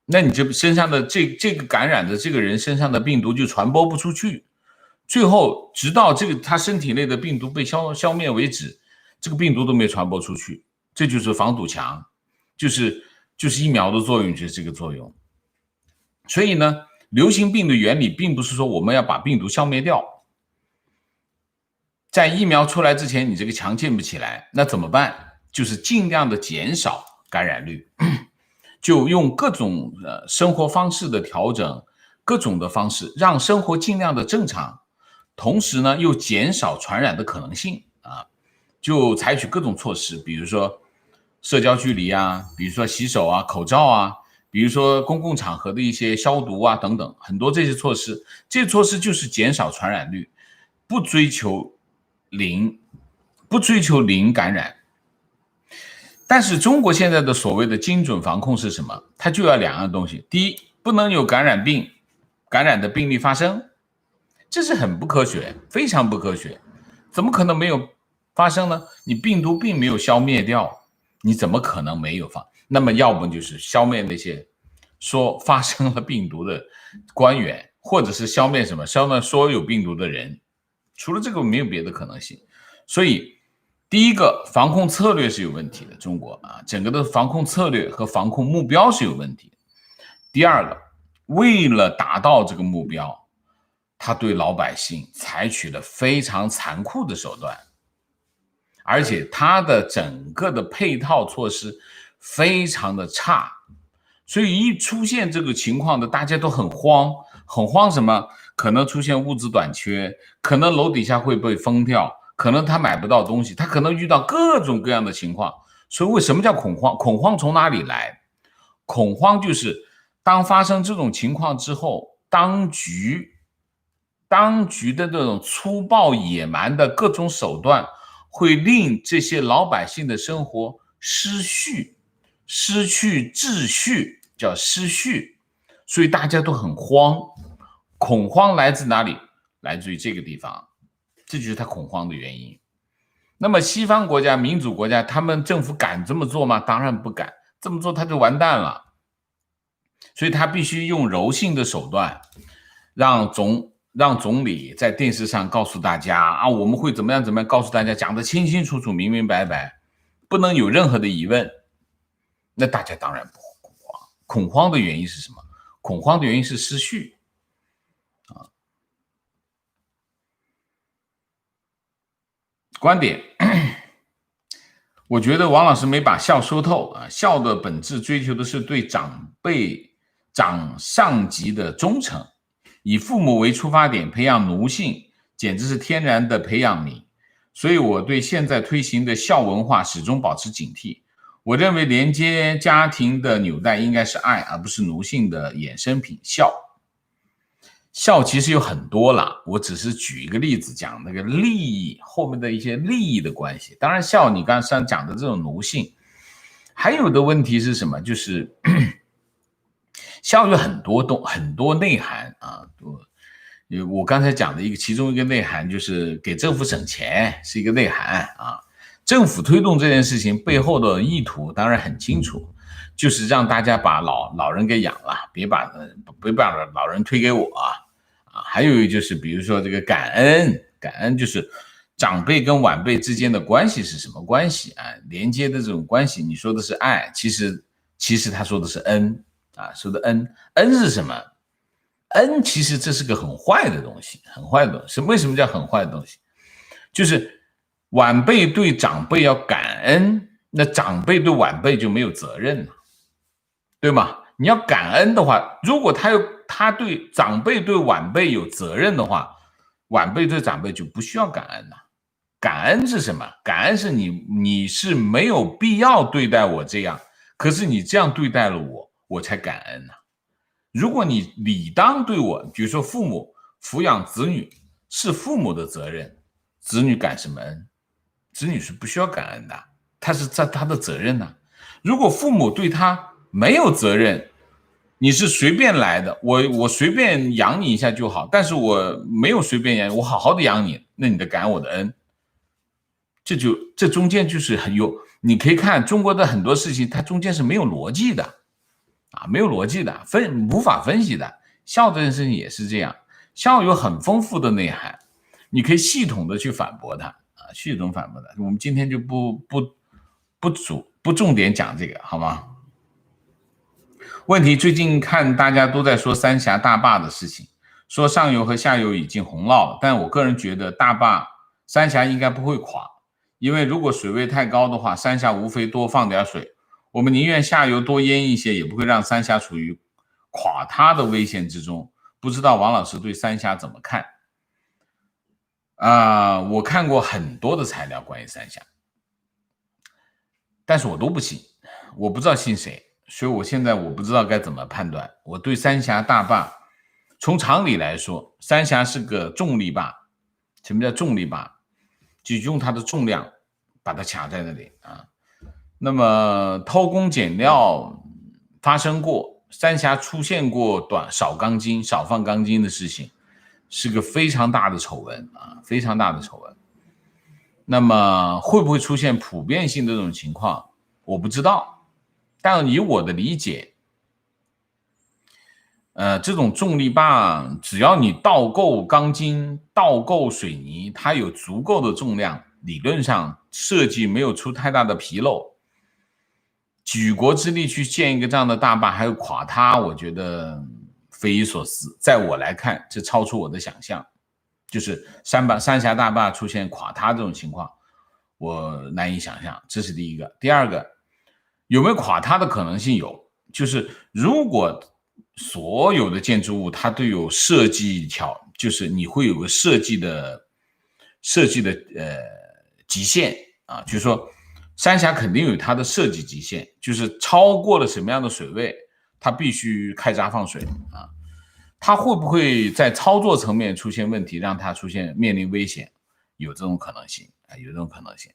那你这身上的这个感染的这个人身上的病毒就传播不出去，最后直到他身体内的病毒被消灭为止，这个病毒都没传播出去，这就是防堵墙，就是疫苗的作用，就是这个作用。所以呢，流行病的原理并不是说我们要把病毒消灭掉，在疫苗出来之前，你这个墙建不起来，那怎么办？就是尽量的减少感染率。就用各种生活方式的调整，各种的方式让生活尽量的正常，同时呢又减少传染的可能性啊，就采取各种措施，比如说社交距离啊，比如说洗手啊、口罩啊，比如说公共场合的一些消毒啊等等，很多这些措施，这些措施就是减少传染率，不追求零感染。但是中国现在的所谓的精准防控是什么？它就要2样东西。第一，不能有感染的病例发生，这是很不科学，非常不科学。怎么可能没有发生呢？你病毒并没有消灭掉，你怎么可能没有那么要不就是消灭那些说发生了病毒的官员，或者是消灭什么？消灭所有病毒的人，除了这个没有别的可能性。所以第一个，防控策略是有问题的，中国整个的防控策略和防控目标是有问题的。第二个，为了达到这个目标，他对老百姓采取了非常残酷的手段，而且他的整个的配套措施非常的差，所以一出现这个情况的，大家都很慌，很慌什么？可能出现物资短缺，可能楼底下会被封掉，可能他买不到东西，他可能遇到各种各样的情况。所以为什么叫恐慌？恐慌从哪里来？恐慌就是当发生这种情况之后，当局的这种粗暴野蛮的各种手段，会令这些老百姓的生活失去秩序，叫失序，所以大家都很慌。恐慌来自哪里？来自于这个地方，这就是他恐慌的原因。那么西方国家、民主国家，他们政府敢这么做吗？当然不敢，这么做他就完蛋了。所以他必须用柔性的手段，让总理在电视上告诉大家我们会怎么样怎么样，告诉大家讲得清清楚楚、明明白白，不能有任何的疑问。那大家当然不恐慌。恐慌的原因是什么？恐慌的原因是失序。观点，我觉得王老师没把孝说透孝的本质追求的是对长上级的忠诚，以父母为出发点培养奴性，简直是天然的培养皿。所以我对现在推行的孝文化始终保持警惕。我认为连接家庭的纽带应该是爱，而不是奴性的衍生品。孝其实有很多了，我只是举一个例子，讲那个利益后面的一些利益的关系。当然孝你刚才讲的这种奴性，还有的问题是什么？就是孝有很多内涵我刚才讲的其中一个内涵就是给政府省钱是一个内涵政府推动这件事情背后的意图当然很清楚，就是让大家把老人给养了，别把老人推给我还有就是比如说这个感恩就是长辈跟晚辈之间的关系是什么关系连接的这种关系，你说的是爱，其实他说的是恩说的恩是什么？恩其实这是个很坏的东西，为什么叫很坏的东西？就是晚辈对长辈要感恩，那长辈对晚辈就没有责任了，对吗？你要感恩的话，如果他对长辈对晚辈有责任的话，晚辈对长辈就不需要感恩了。感恩是什么？感恩是你是没有必要对待我这样，可是你这样对待了我，我才感恩如果你理当对我，比如说父母抚养子女是父母的责任，子女感什么恩？子女是不需要感恩的，他是在他的责任如果父母对他没有责任，你是随便来的，我随便养你一下就好，但是我没有随便养你，我好好的养你，那你得感我的恩。这中间就是你可以看中国的很多事情，它中间是没有逻辑的没有逻辑的，无法分析的。孝这件事情也是这样，孝有很丰富的内涵，你可以系统的去反驳它系统反驳它。我们今天就不重点讲这个，好吗？问题最近看大家都在说三峡大坝的事情，说上游和下游已经洪涝了，但我个人觉得三峡应该不会垮，因为如果水位太高的话，三峡无非多放点水，我们宁愿下游多淹一些，也不会让三峡处于垮塌的危险之中。不知道王老师对三峡怎么看我看过很多的材料关于三峡，但是我都不信，我不知道信谁，所以我现在不知道该怎么判断。我对三峡大坝，从常理来说，三峡是个重力坝。什么叫重力坝？就用它的重量把它卡在那里那么偷工减料发生过，三峡出现过少放钢筋的事情，是个非常大的丑闻非常大的丑闻。那么会不会出现普遍性的这种情况，我不知道。但以我的理解，这种重力坝，只要你倒够钢筋、倒够水泥，它有足够的重量，理论上设计没有出太大的纰漏，举国之力去建一个这样的大坝，还有垮它，我觉得匪夷所思。在我来看，这超出我的想象，就是三峡大坝出现垮塌这种情况，我难以想象。这是第一个。第二个，有没有垮塌的可能性？有，就是如果所有的建筑物它都有设计就是你会有个设计的极限啊，就是说三峡肯定有它的设计极限，就是超过了什么样的水位，它必须开闸放水啊。它会不会在操作层面出现问题，让它面临危险？有这种可能性啊，有这种可能性。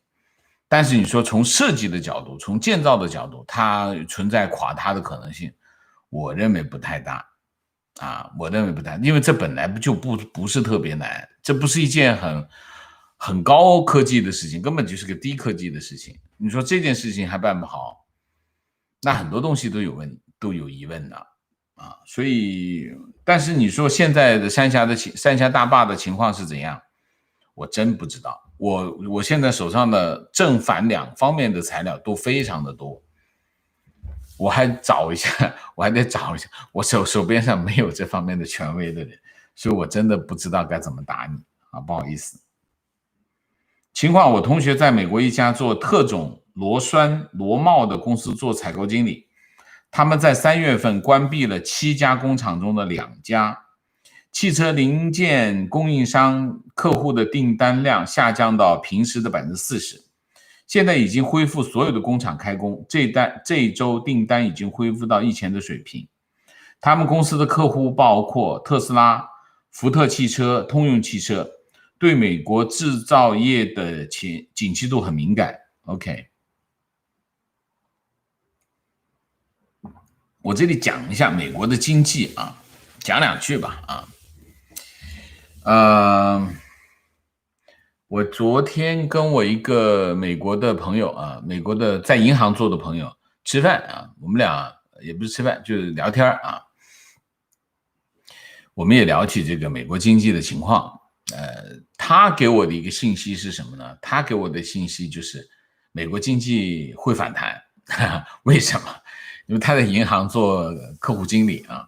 但是你说从设计的角度，从建造的角度，它存在垮塌的可能性，我认为不太大啊，我认为不太，因为这本来不是特别难，这不是一件很高科技的事情，根本就是个低科技的事情。你说这件事情还办不好，那很多东西都有疑问的啊。所以，但是你说现在的三峡大坝的情况是怎样，我真不知道。我现在手上的正反两方面的材料都非常的多，我还得找一下，我手边上没有这方面的权威的人，所以我真的不知道该怎么答你啊，不好意思。情况，我同学在美国一家做特种螺栓螺帽的公司做采购经理，他们在3月份关闭了7家工厂中的2家，汽车零件供应商客户的订单量下降到平时的40%，现在已经恢复所有的工厂开工，这一周订单已经恢复到以前的水平。他们公司的客户包括特斯拉、福特汽车、通用汽车，对美国制造业的景气度很敏感。OK， 我这里讲一下美国的经济啊，讲2句吧啊。我昨天跟我一个美国的朋友啊，美国的在银行做的朋友吃饭啊，我们俩也不是吃饭，就是聊天啊。我们也聊起这个美国经济的情况。他给我的一个信息是什么呢？他给我的信息就是美国经济会反弹。为什么？因为他在银行做客户经理啊。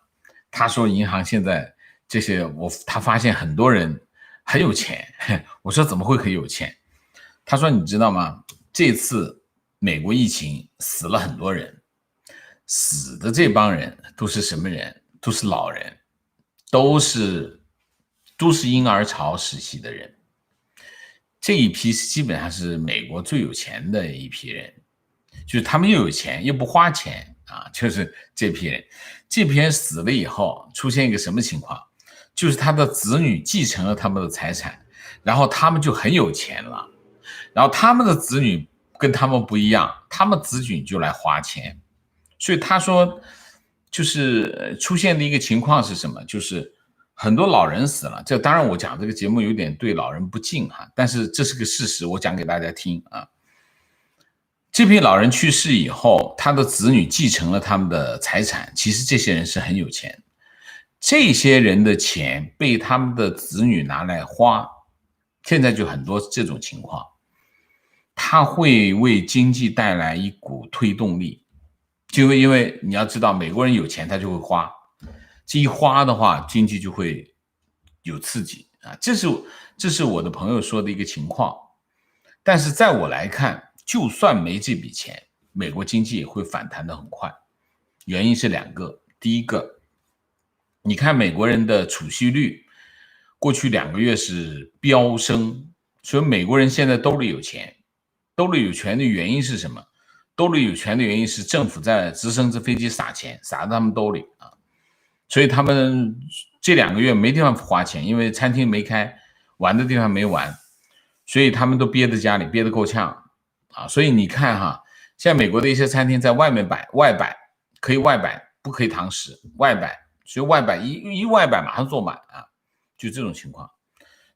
他说银行现在这些他发现很多人很有钱。我说怎么会很有钱？他说你知道吗？这次美国疫情死了很多人，死的这帮人都是什么人？都是老人，都是婴儿潮时期的人。这一批基本上是美国最有钱的一批人，就是他们又有钱又不花钱啊，就是这批人。这批人死了以后出现一个什么情况？就是他的子女继承了他们的财产，然后他们就很有钱了，然后他们的子女跟他们不一样，他们子女就来花钱。所以他说就是出现的一个情况是什么？就是很多老人死了，这当然我讲这个节目有点对老人不敬哈，但是这是个事实，我讲给大家听啊。这批老人去世以后，他的子女继承了他们的财产，其实这些人是很有钱，这些人的钱被他们的子女拿来花，现在就很多这种情况，它会为经济带来一股推动力。就因为你要知道美国人有钱他就会花，这一花的话经济就会有刺激啊，这是我的朋友说的一个情况。但是在我来看，就算没这笔钱，美国经济也会反弹得很快。原因是2个，第一个，你看美国人的储蓄率过去2个月是飙升，所以美国人现在兜里有钱。兜里有钱的原因是什么？兜里有钱的原因是政府在直升机飞机撒钱，撒到他们兜里啊，所以他们这2个月没地方花钱，因为餐厅没开，玩的地方没玩，所以他们都憋在家里，憋得够呛啊。所以你看哈，现在美国的一些餐厅在外面外摆，可以外摆，不可以堂食，外摆，所以外摆一外摆马上坐满啊，就这种情况。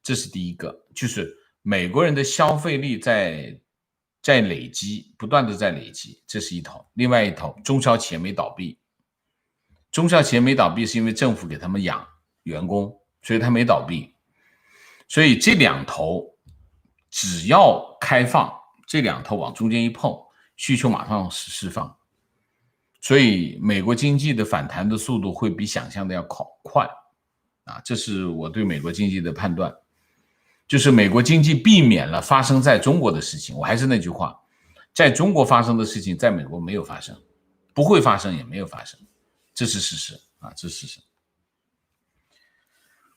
这是第一个，就是美国人的消费力在累积，不断的在累积，这是一头。另外一头，中小企业没倒闭，中小企业没倒闭是因为政府给他们养员工，所以他没倒闭。所以这2头只要开放，这两头往中间一碰，需求马上释放，所以美国经济的反弹的速度会比想象的要快啊，这是我对美国经济的判断。就是美国经济避免了发生在中国的事情，我还是那句话，在中国发生的事情在美国没有发生，不会发生也没有发生，这是事实啊，这是事实。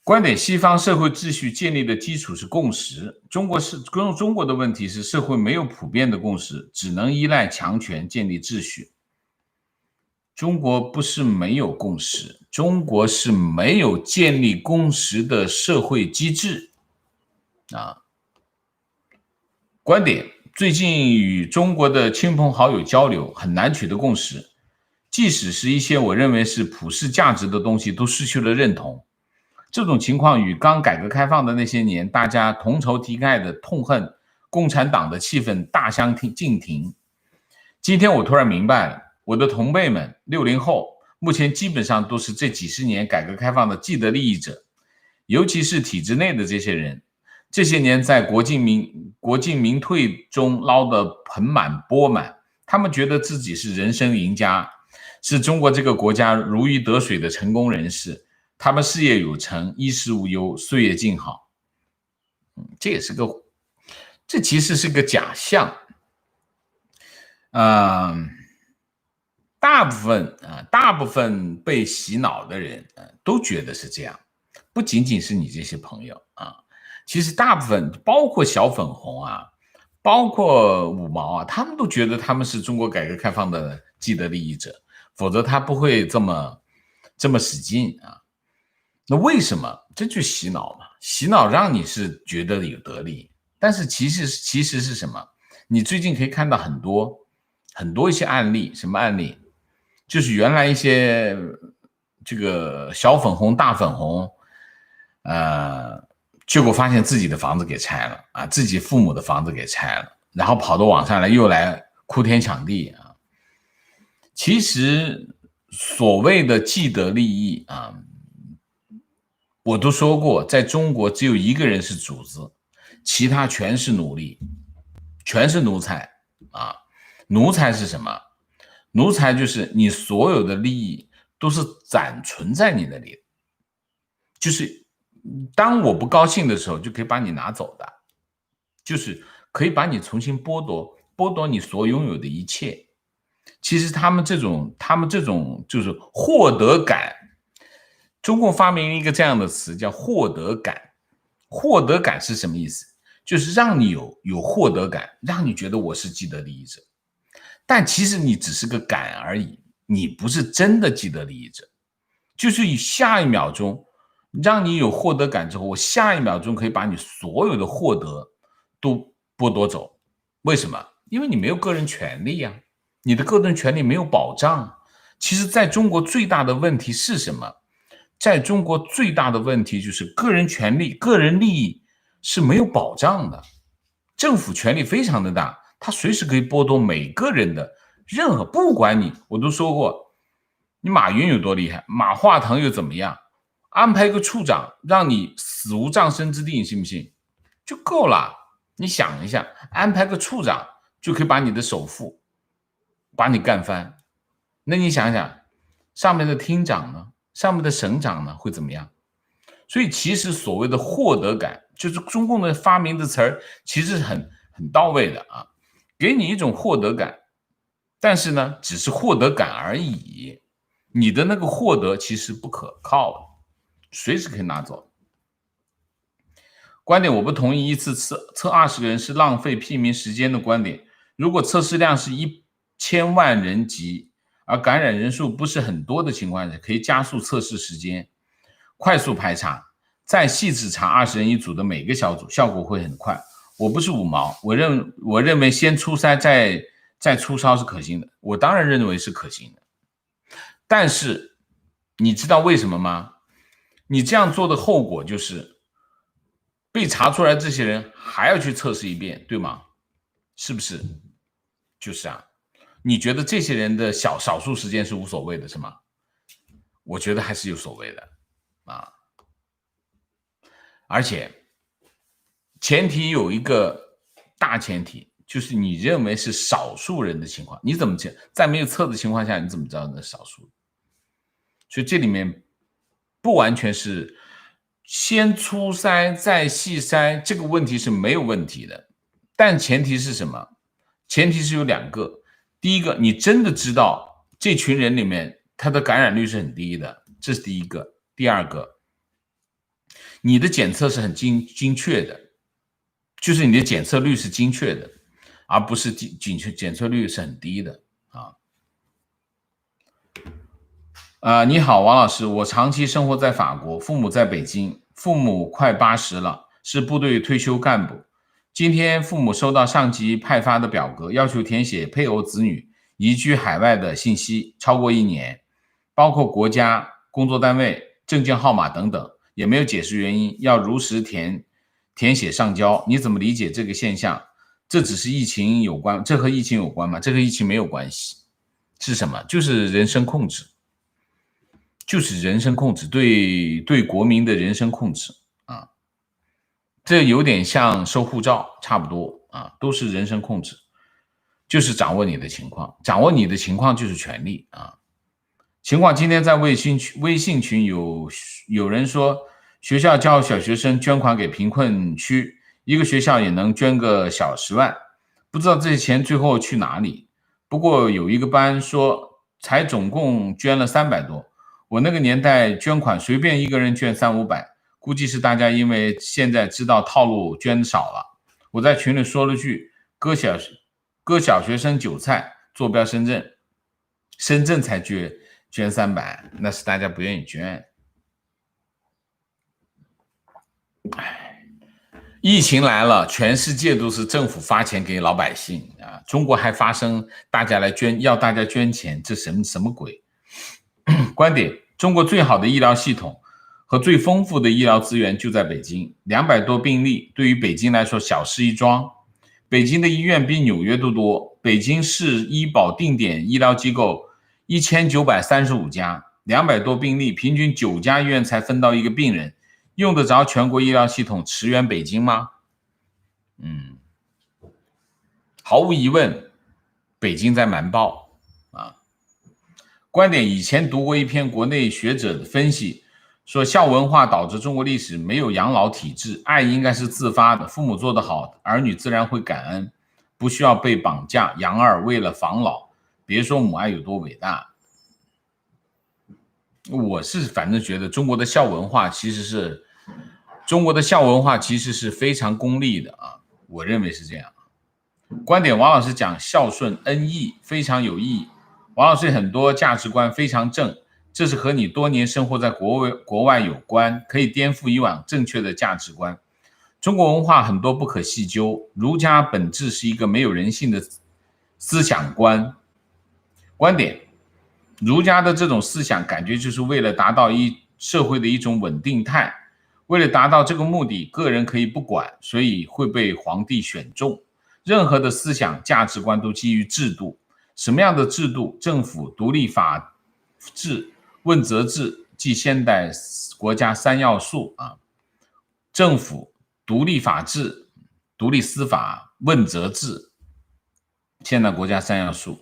观点：西方社会秩序建立的基础是共识，中国的问题是社会没有普遍的共识，只能依赖强权建立秩序。中国不是没有共识，中国是没有建立共识的社会机制啊。观点：最近与中国的亲朋好友交流，很难取得共识，即使是一些我认为是普世价值的东西都失去了认同。这种情况与刚改革开放的那些年大家同仇敌忾的痛恨共产党的气氛大相径庭。今天我突然明白了，我的同辈们60后目前基本上都是这几十年改革开放的既得利益者，尤其是体制内的这些人，这些年在国进民退中捞得盆满钵满，他们觉得自己是人生赢家，是中国这个国家如鱼得水的成功人士，他们事业有成，衣食无忧，岁月静好。这其实是个假象。大部分被洗脑的人都觉得是这样，不仅仅是你这些朋友啊，其实大部分包括小粉红啊，包括五毛啊，他们都觉得他们是中国改革开放的既得利益者，否则他不会这么使劲啊。那为什么？这就洗脑嘛，洗脑让你是觉得有得利，但是其实是什么？你最近可以看到很多一些案例，什么案例？就是原来一些这个小粉红、大粉红，结果发现自己的房子给拆了啊，自己父母的房子给拆了，然后跑到网上来又来哭天抢地啊。其实所谓的既得利益啊，我都说过，在中国只有一个人是主子，其他全是奴隶，全是奴才啊。奴才是什么？奴才就是你所有的利益都是暂存在你那里，就是当我不高兴的时候就可以把你拿走的，就是可以把你重新剥夺你所拥有的一切。其实他们这种就是获得感，中共发明一个这样的词叫获得感。获得感是什么意思？就是让你有获得感，让你觉得我是既得利益者，但其实你只是个感而已，你不是真的既得利益者。就是以下一秒钟让你有获得感之后，我下一秒钟可以把你所有的获得都剥夺走。为什么？因为你没有个人权利啊，你的个人权利没有保障。其实在中国最大的问题是什么？在中国最大的问题就是个人权利、个人利益是没有保障的。政府权力非常的大，他随时可以剥夺每个人的任何，不管你，我都说过，你马云有多厉害，马化腾又怎么样，安排一个处长让你死无葬身之地，你信不信？就够了。你想一下，安排个处长就可以把你的首富把你干翻，那你想想，上面的厅长呢，上面的省长呢，会怎么样？所以其实所谓的获得感，就是中共的发明的词儿，其实很到位的啊，给你一种获得感，但是呢，只是获得感而已，你的那个获得其实不可靠的，随时可以拿走。观点：我不同意一次测20个人是浪费屁民时间的观点。如果测试量是1000万人级，而感染人数不是很多的情况下，可以加速测试时间，快速排查，再细致查20人一组的每个小组，效果会很快。我不是五毛，我认为先初筛再出烧是可行的，我当然认为是可行的。但是你知道为什么吗？你这样做的后果就是被查出来这些人还要去测试一遍，对吗？是不是？就是啊，你觉得这些人的少数时间是无所谓的是吗？我觉得还是有所谓的啊。而且前提有一个大前提，就是你认为是少数人的情况，你怎么在没有测的情况下，你怎么知道那是少数？所以这里面不完全是先粗筛再细筛，这个问题是没有问题的，但前提是什么？前提是有两个，第一个，你真的知道这群人里面他的感染率是很低的，这是第一个。第二个，你的检测是很精确的，就是你的检测率是精确的，而不是检测率是很低的你好，王老师，我长期生活在法国，父母在北京，父母快80了，是部队退休干部。今天父母收到上级派发的表格，要求填写配偶、子女移居海外的信息，超过1年，包括国家、工作单位、证件号码等等，也没有解释原因，要如实填写上交。你怎么理解这个现象？这只是疫情有关，这和疫情有关吗？这和疫情没有关系，是什么？就是人身控制。就是人身控制，对国民的人身控制这有点像收护照差不多都是人身控制，就是掌握你的情况，掌握你的情况就是权利情况今天在微信群有人说，学校教小学生捐款给贫困区，一个学校也能捐个小10万，不知道这些钱最后去哪里。不过有一个班说才总共捐了300多。我那个年代捐款随便一个人捐300-500，估计是大家因为现在知道套路捐少了。我在群里说了句割小学生韭菜，坐标深圳才捐300，那是大家不愿意捐。疫情来了，全世界都是政府发钱给老百姓中国还发生大家来捐，要大家捐钱，这什么鬼？观点：中国最好的医疗系统和最丰富的医疗资源就在北京，200多病例对于北京来说小事一桩。北京的医院比纽约都多，北京市医保定点医疗机构1935家，200多病例，平均9家医院才分到一个病人，用得着全国医疗系统驰援北京吗？毫无疑问，北京在瞒报观点：以前读过一篇国内学者的分析，说校文化导致中国历史没有养老体制，爱应该是自发的，父母做得好，儿女自然会感恩，不需要被绑架养儿为了防老。别说母爱有多伟大，我是反正觉得中国的校文化其实是非常功利的我认为是这样。观点：王老师讲孝顺恩义非常有意义。王老师很多价值观非常正，这是和你多年生活在国外有关，可以颠覆以往正确的价值观。中国文化很多不可细究，儒家本质是一个没有人性的思想观点。儒家的这种思想感觉就是为了达到社会的一种稳定态，为了达到这个目的，个人可以不管，所以会被皇帝选中。任何的思想价值观都基于制度，什么样的制度？政府、独立法治、问责制，即现代国家3要素政府、独立法治、独立司法、问责制，现代国家3要素。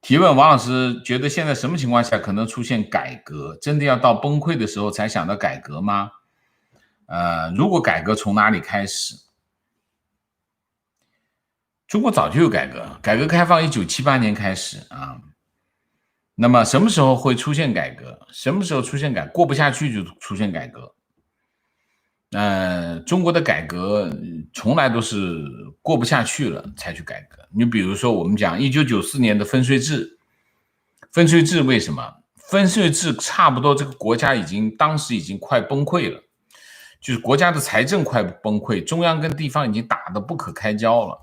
提问：王老师觉得现在什么情况下可能出现改革？真的要到崩溃的时候才想到改革吗？如果改革从哪里开始？中国早就有改革，改革开放1978年开始那么什么时候会出现改革？什么时候出现改革？过不下去就出现改革。中国的改革从来都是过不下去了才去改革。你比如说我们讲1994年的分税制，为什么？分税制差不多这个国家当时已经快崩溃了，就是国家的财政快崩溃，中央跟地方已经打得不可开交了，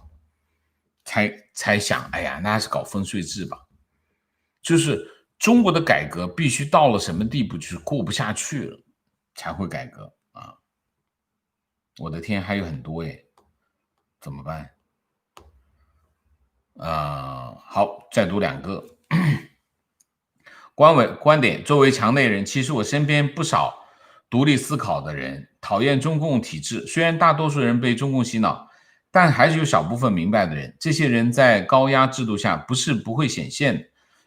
才想，哎呀，那还是搞分税制吧。就是中国的改革必须到了什么地步，就是过不下去了才会改革我的天，还有很多耶，怎么办？好，再读2个。观点：作为墙内人，其实我身边不少独立思考的人，讨厌中共体制，虽然大多数人被中共洗脑，但还是有少部分明白的人，这些人在高压制度下不是不会显现的。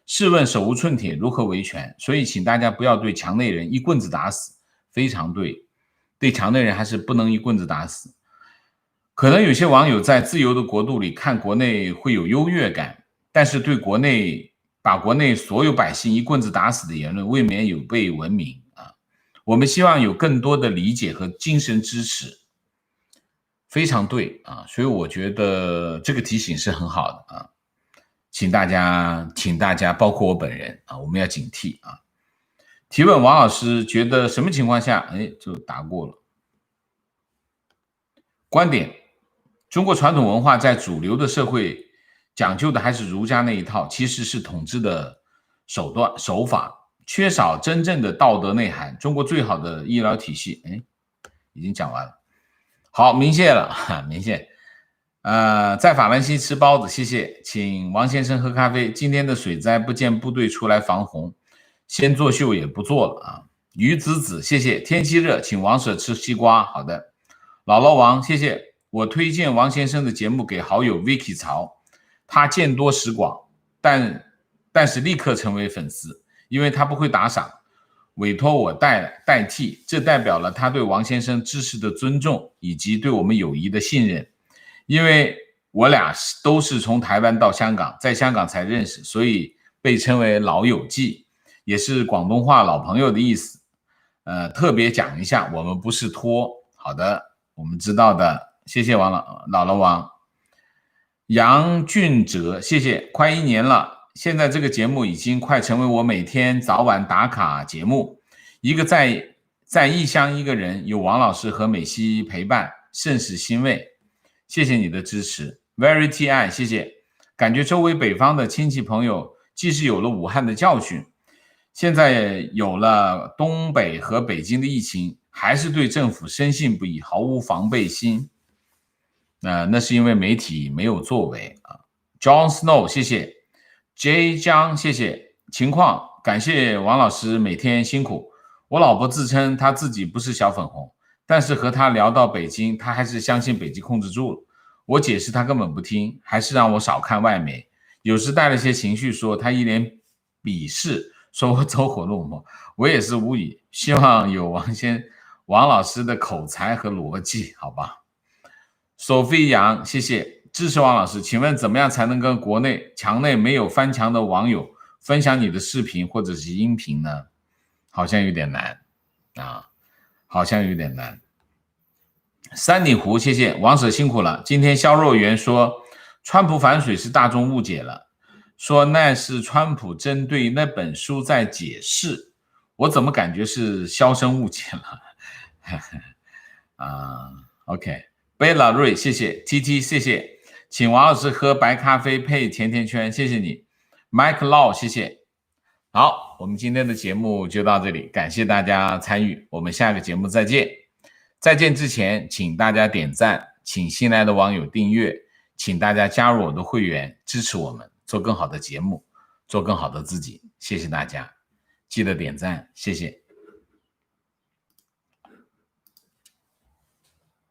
试问手无寸铁如何维权？所以请大家不要对墙内人一棍子打死，非常对，对墙内人还是不能一棍子打死。可能有些网友在自由的国度里看国内会有优越感，但是对把国内所有百姓一棍子打死的言论未免有悖文明啊！我们希望有更多的理解和精神支持，非常对啊！所以我觉得这个提醒是很好的啊，请大家包括我本人啊，我们要警惕啊！提问王老师觉得什么情况下就答过了。观点：中国传统文化在主流的社会讲究的还是儒家那一套，其实是统治的手法，缺少真正的道德内涵。中国最好的医疗体系，已经讲完了。好，明谢了，明谢。在法兰西吃包子，谢谢。请王先生喝咖啡。今天的水灾不见部队出来防洪，先作秀也不做了啊。于子子，谢谢。天气热，请王舍吃西瓜。好的。姥姥王，谢谢。我推荐王先生的节目给好友 Vicky 曹，他见多识广，但是立刻成为粉丝，因为他不会打赏，委托我代替，这代表了他对王先生知识的尊重以及对我们友谊的信任。因为我俩都是从台湾到香港，在香港才认识，所以被称为老友记，也是广东话老朋友的意思。特别讲一下，我们不是托。好的，我们知道的，谢谢姥姥王。杨俊哲，谢谢。快1年了，现在这个节目已经快成为我每天早晚打卡节目。一个在异乡一个人，有王老师和美西陪伴，甚是欣慰。谢谢你的支持 ，VeryTI， 谢谢。感觉周围北方的亲戚朋友，即使有了武汉的教训，现在有了东北和北京的疫情，还是对政府深信不疑，毫无防备心。那是因为媒体没有作为啊。John Snow， 谢谢。J 江，谢谢。情况，感谢王老师每天辛苦。我老婆自称她自己不是小粉红。但是和他聊到北京，他还是相信北京控制住了。我解释他根本不听，还是让我少看外媒。有时带了些情绪说他一脸鄙视，说我走火入魔。我也是无语，希望有王老师的口才和逻辑，好吧。Sophie 杨，谢谢支持王老师。请问怎么样才能跟国内墙内没有翻墙的网友分享你的视频或者是音频呢？好像有点难啊。好像有点难。三里湖，谢谢王舍辛苦了。今天肖若元说川普反水是大众误解了，说那是川普针对那本书在解释，我怎么感觉是肖生误解了？OK， 贝拉瑞，谢谢 TT， 谢谢，请王老师喝白咖啡配甜甜圈，谢谢你。Mike Law， 谢谢。好，我们今天的节目就到这里，感谢大家参与，我们下个节目再见。再见之前，请大家点赞，请新来的网友订阅，请大家加入我的会员，支持我们做更好的节目，做更好的自己。谢谢大家，记得点赞，谢谢。